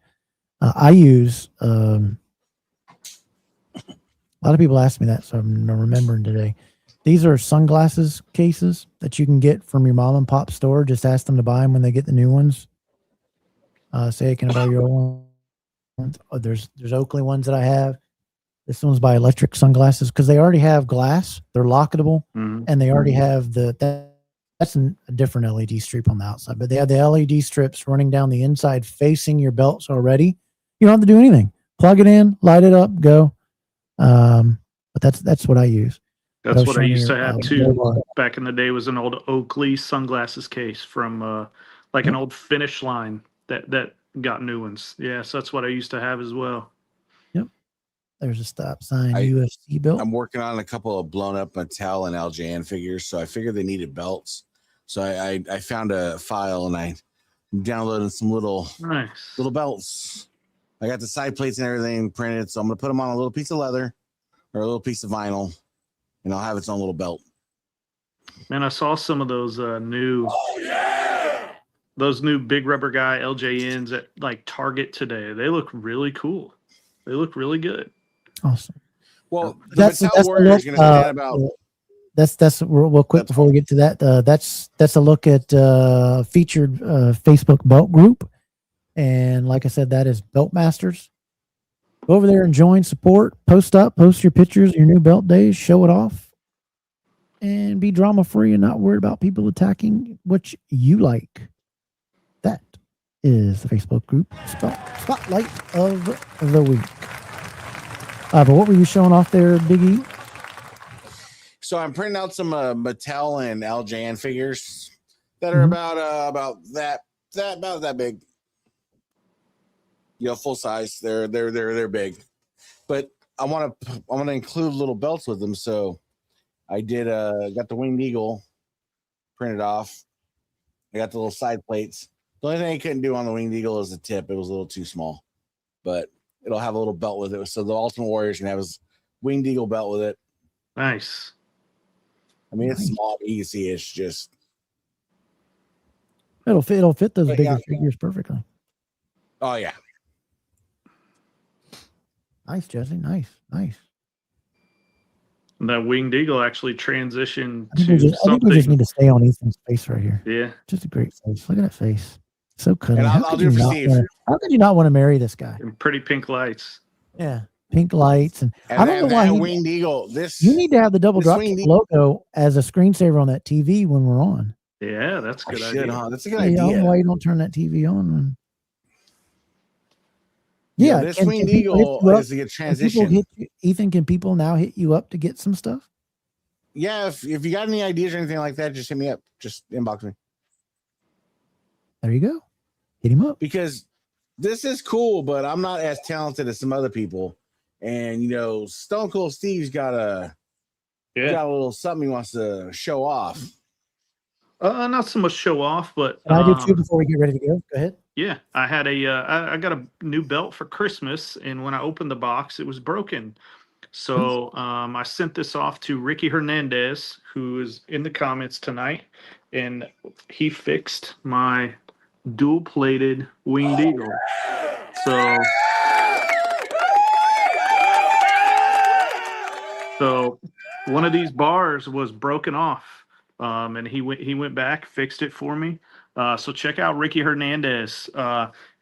I use. A lot of people ask me that, so I'm remembering today. These are sunglasses cases that you can get from your mom and pop store. Just ask them to buy them when they get the new ones. Say, can I buy your old ones? Oh, there's Oakley ones that I have. This one's by Electric Sunglasses because they already have glass. They're lockable, and they already have that's a different LED strip on the outside, but they have the LED strips running down the inside facing your belts already. You don't have to do anything. Plug it in, light it up, go. But that's what I use. That's what I used to have too. Boulevard. Back in the day was an old Oakley sunglasses case from like an old Finish Line that got new ones. Yeah, so that's what I used to have as well. There's a stop sign, I- UFC belt. I'm working on a couple of blown up Mattel and Aljan figures, so I figured they needed belts. So I found a file and I downloaded some little Nice. belts. I got the side plates and everything printed, so I'm gonna put them on a little piece of leather or a little piece of vinyl, and I'll have its own little belt. Man, I saw some of those those new big rubber guy LJNs at like Target today. They look really cool. They look really good. Awesome. Well, the That's Mattel Warrior is gonna stand about. That's real quick before we get to that. That's a look at featured Facebook belt group, and like I said, that is Belt Masters. Go over there and join, support, post your pictures, your new belt days, show it off, and be drama free and not worried about people attacking what you like. That is the Facebook group Spotlight of the Week. But what were you showing off there, Big E? So I'm printing out some Mattel and LJN figures that are about that big. You know, full size. They're big, but I want to include little belts with them. So I did got the Winged Eagle printed off. I got the little side plates. The only thing I couldn't do on the Winged Eagle is the tip. It was a little too small, but it'll have a little belt with it. So the Ultimate Warriors can have his Winged Eagle belt with it. Nice. I mean, it's small, but you can see it's just. It'll fit those bigger figures perfectly. Oh yeah. Nice, Jesse. Nice. And that Winged Eagle actually transitioned I think to we just something. need to stay on Ethan's face right here. Yeah. Just a great face. Look at that face. So cuddly. And How I'll could do you for not Steve. how could you not want to marry this guy? And pretty pink lights. Yeah. Pink lights. And And I don't know why that Winged Eagle. you need to have the double this drop Winged kick Eagle- logo as a screensaver on that TV when we're on. Yeah, that's a Oh, good shit, idea. huh? That's a good Hey, I don't know idea. why you don't turn that TV on. Yeah, Yeah, this can Winged people hit Eagle you up? is a good Can people transition. hit you- Ethan, can people now hit you up to get some stuff? Yeah, if you got any ideas or anything like that, just hit me up. Just inbox me. There you go. Hit him up. Because this is cool, but I'm not as talented as some other people. And you know, Stone Cold Steve's got a little something he wants to show off. Not so much show off, but Can I do two before we get ready to go? Go ahead. yeah, I had I got a new belt for Christmas, and when I opened the box, it was broken. So I sent this off to Ricky Hernandez, who is in the comments tonight, and he fixed my dual-plated Winged Eagle. So one of these bars was broken off, and he went back, fixed it for me. So check out Ricky Hernandez,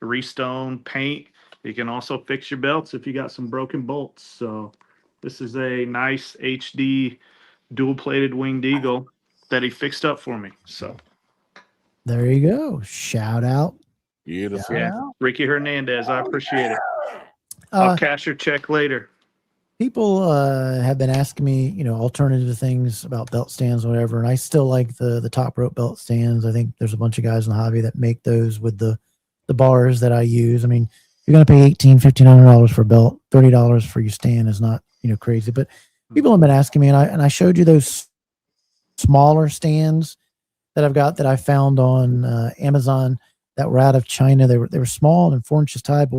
Restone Paint. You can also fix your belts if you got some broken bolts. So this is a nice HD dual-plated Winged Eagle that he fixed up for me. So There you go. Shout out. Beautiful. yeah, Ricky Hernandez, I appreciate it. Uh, I'll cash your check later. People have been asking me, alternative things about belt stands, whatever, and I still like the top rope belt stands. I think there's a bunch of guys in the hobby that make those with the bars that I use. I mean, you're going to pay $1,500 for a belt, $30 for your stand is not, crazy. But people have been asking me, and I showed you those smaller stands that I've got that I found on Amazon that were out of China. They were small and 4 inches high, but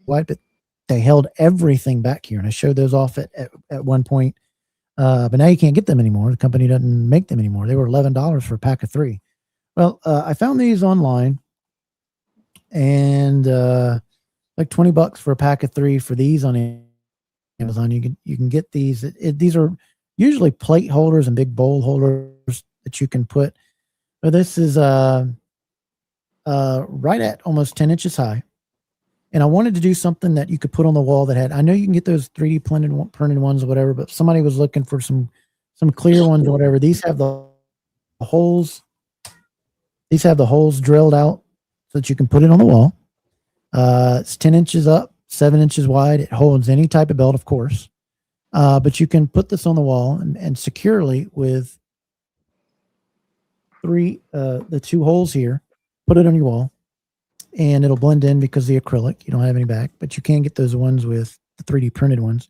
wide, but they held everything back here. And I showed those off at one point. But now you can't get them anymore. The company doesn't make them anymore. They were $11 for a pack of 3. Well, I found these online, and like $20 for a pack of 3 for these on Amazon. You can get these. These are usually plate holders and big bowl holders that you can put. But this is right at almost 10 inches high. And I wanted to do something that you could put on the wall that had, I know you can get those 3D printed ones or whatever, but somebody was looking for some clear ones or whatever. These have the holes. These have the holes drilled out so that you can put it on the wall. It's 10 inches up, 7 inches wide. It holds any type of belt, of course. But you can put this on the wall and securely with the 2 holes here, put it on your wall, and it'll blend in because the acrylic, you don't have any back, but you can get those ones with the 3D printed ones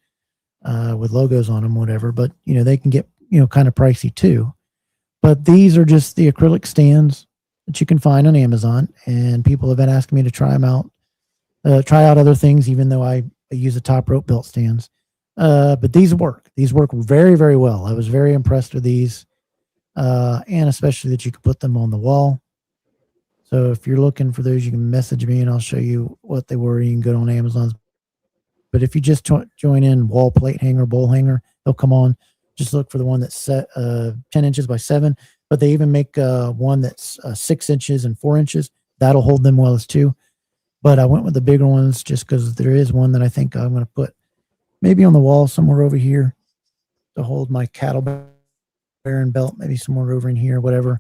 with logos on them, whatever. But, they can get, kind of pricey too. But these are just the acrylic stands that you can find on Amazon, and people have been asking me to try them out. try out other things, even though I use the top rope belt stands. But these work. These work very, very well. I was very impressed with these, and especially that you can put them on the wall. So if you're looking for those, you can message me and I'll show you what they were. You can go on Amazon. But if you just join in wall plate hanger, bowl hanger, they'll come on. Just look for the one that's set 10 inches by 7. But they even make one that's 6 inches and 4 inches. That'll hold them well as too. But I went with the bigger ones just because there is one that I think I'm going to put maybe on the wall somewhere over here to hold my cattle bearing belt, maybe somewhere over in here, whatever.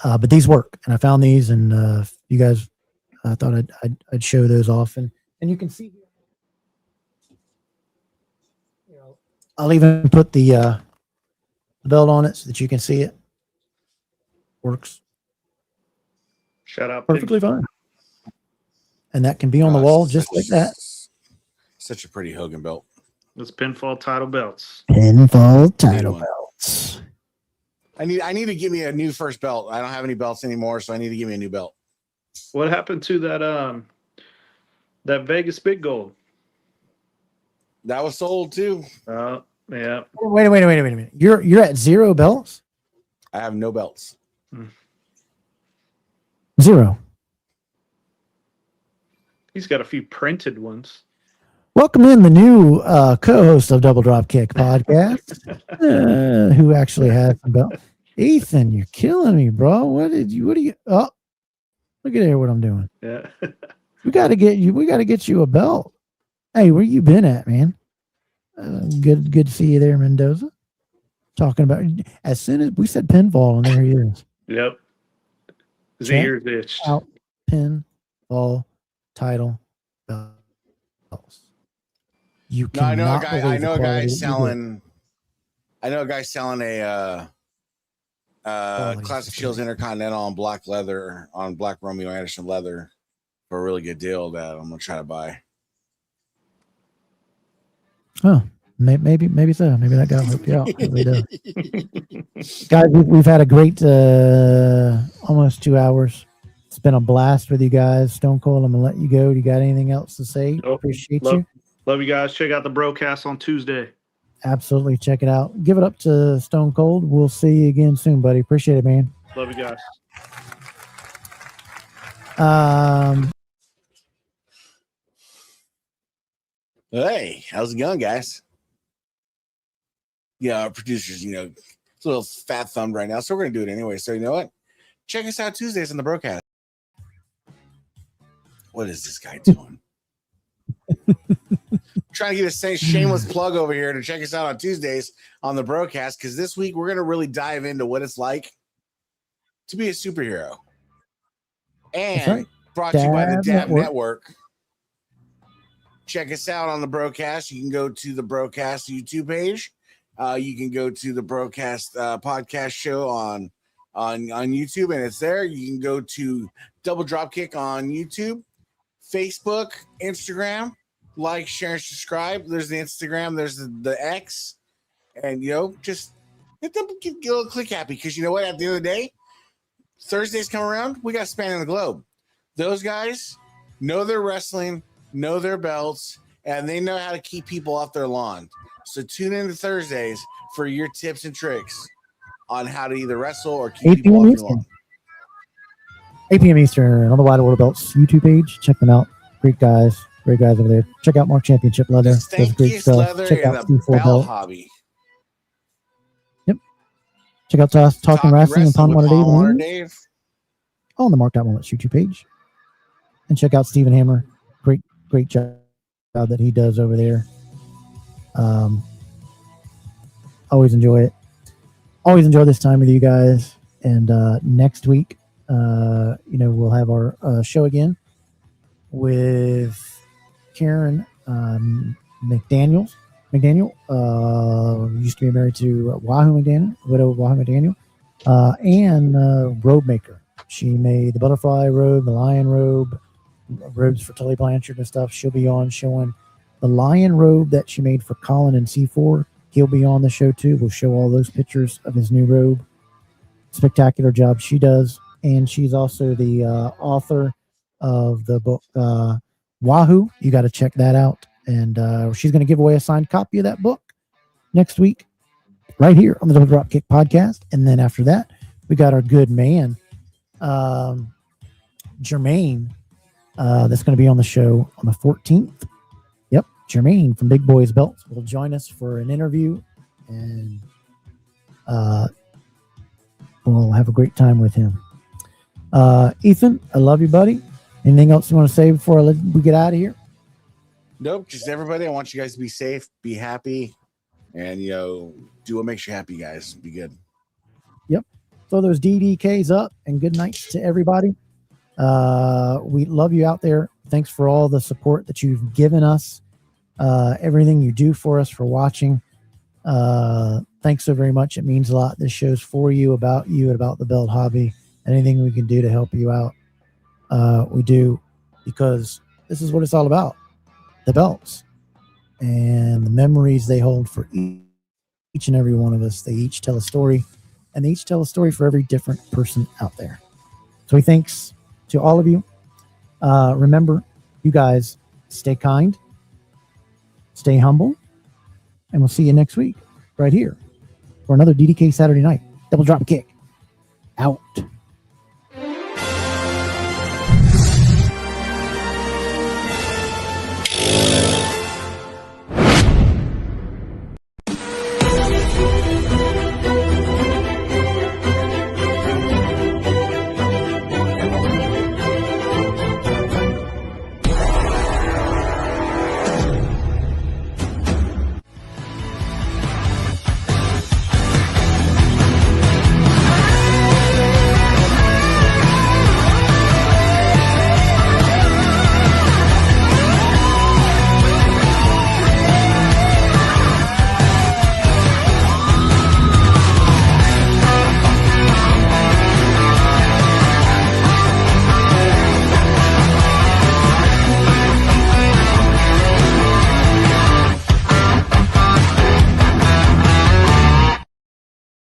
But these work, and I found these, and you guys, I thought I'd show those off, and you can see here. I'll even put the belt on it so that you can see it. Works Shout out. perfectly fine, and that can be on the wall just like that. Such a pretty Hogan belt. Those pinfall title belts. Pinfall title belts. I need to give me a new first belt. I don't have any belts anymore, so I need to give me a new belt. What happened to that Vegas Big Gold? That was sold too. Yeah. Wait a minute. You're at 0 belts? I have no belts. 0. He's got a few printed ones. Welcome in the new co-host of Double Drop Kick podcast, who actually has some belt. Ethan, you're killing me, bro. What are you? Oh, look at here what I'm doing. Yeah. We got to get you a belt. Hey, where you been at, man? Good to see you there, Mendoza. Talking about as soon as we said pinfall, and there he is. Yep. His ears itched. Out pinfall title belts. You No, I know a cannot guy. believe I know the a guy quality selling. I know a guy selling a Quality Classic stuff. Shields Intercontinental on black leather, on black Romeo Anderson leather, for a really good deal that I'm gonna try to buy. Oh, maybe so. Maybe that guy will help you out. Really does. Guys, we've had a great almost 2 hours. It's been a blast with you guys. Stone Cold, I'm gonna let you go. Do you got anything else to say? Nope. Appreciate you. Love you guys. Check out the broadcast on Tuesday. Absolutely, check it out. Give it up to Stone Cold. We'll see you again soon, buddy. Appreciate it, man. Love you guys. Hey, how's it going, guys? Yeah, our producers, it's a little fat thumbed right now, so we're gonna do it anyway. So you know what? Check us out Tuesdays on the broadcast. What is this guy doing? Trying to get a shameless plug over here to check us out on Tuesdays on the broadcast, because this week we're gonna really dive into what it's like to be a superhero. And right. brought to you by the Dab Dab Network. Check us out on the broadcast. You can go to the broadcast YouTube page. You can go to the broadcast podcast show on YouTube, and it's there. You can go to Double Dropkick on YouTube, Facebook, Instagram. Like, share, and subscribe. There's the Instagram. There's the X, and just get a little click happy, because you know what? At the end of the day, Thursdays come around. We got Spanning the Globe. Those guys know their wrestling, know their belts, and they know how to keep people off their lawn. So tune in to Thursdays for your tips and tricks on how to either wrestle or keep people off your lawn. 8 p.m. Eastern on the Wide World Belts YouTube page. Check them out. Great guys over there. Check out Mark Championship Leather. The Does great stankiest stuff. leather Check in out the Steve bell Belt. hobby. Check out Talking Wrestling and Pond with Water Dave Dave. on the Marked Out Moments YouTube page. And check out Stephen Hammer. Great job that he does over there. Always enjoy it. Always enjoy this time with you guys. And next week, we'll have our show again with Karen McDaniel, used to be married to Wahoo McDaniel, widow of Wahoo McDaniel, and robe maker. She made the butterfly robe, the lion robe, robes for Tully Blanchard and stuff. She'll be on showing the lion robe that she made for Colin and C4. He'll be on the show too. We'll show all those pictures of his new robe. Spectacular job she does. And she's also the author of the book Wahoo. You got to check that out. And she's going to give away a signed copy of that book next week, right here on the Double Dropkick podcast. And then after that, we got our good man, Jermaine, that's going to be on the show on the 14th. Yep, Jermaine from Big Boys Belts will join us for an interview, and we'll have a great time with him. Ethan, I love you, buddy. Anything else you want to say before we get out of here? Nope, just everybody. I want you guys to be safe, be happy, and do what makes you happy, guys. Be good. Yep. Throw those DDKs up, and good nights to everybody. We love you out there. Thanks for all the support that you've given us, everything you do for us, for watching. Thanks so very much. It means a lot. This show's for you, about the belt hobby. Anything we can do to help you out, we do, because this is what it's all about. The belts and the memories they hold for each and every one of us. They each tell a story, and they each tell a story for every different person out there. So thanks to all of you. Remember, you guys, stay kind, stay humble, and we'll see you next week right here for another DDK Saturday night. Double Drop Kick out.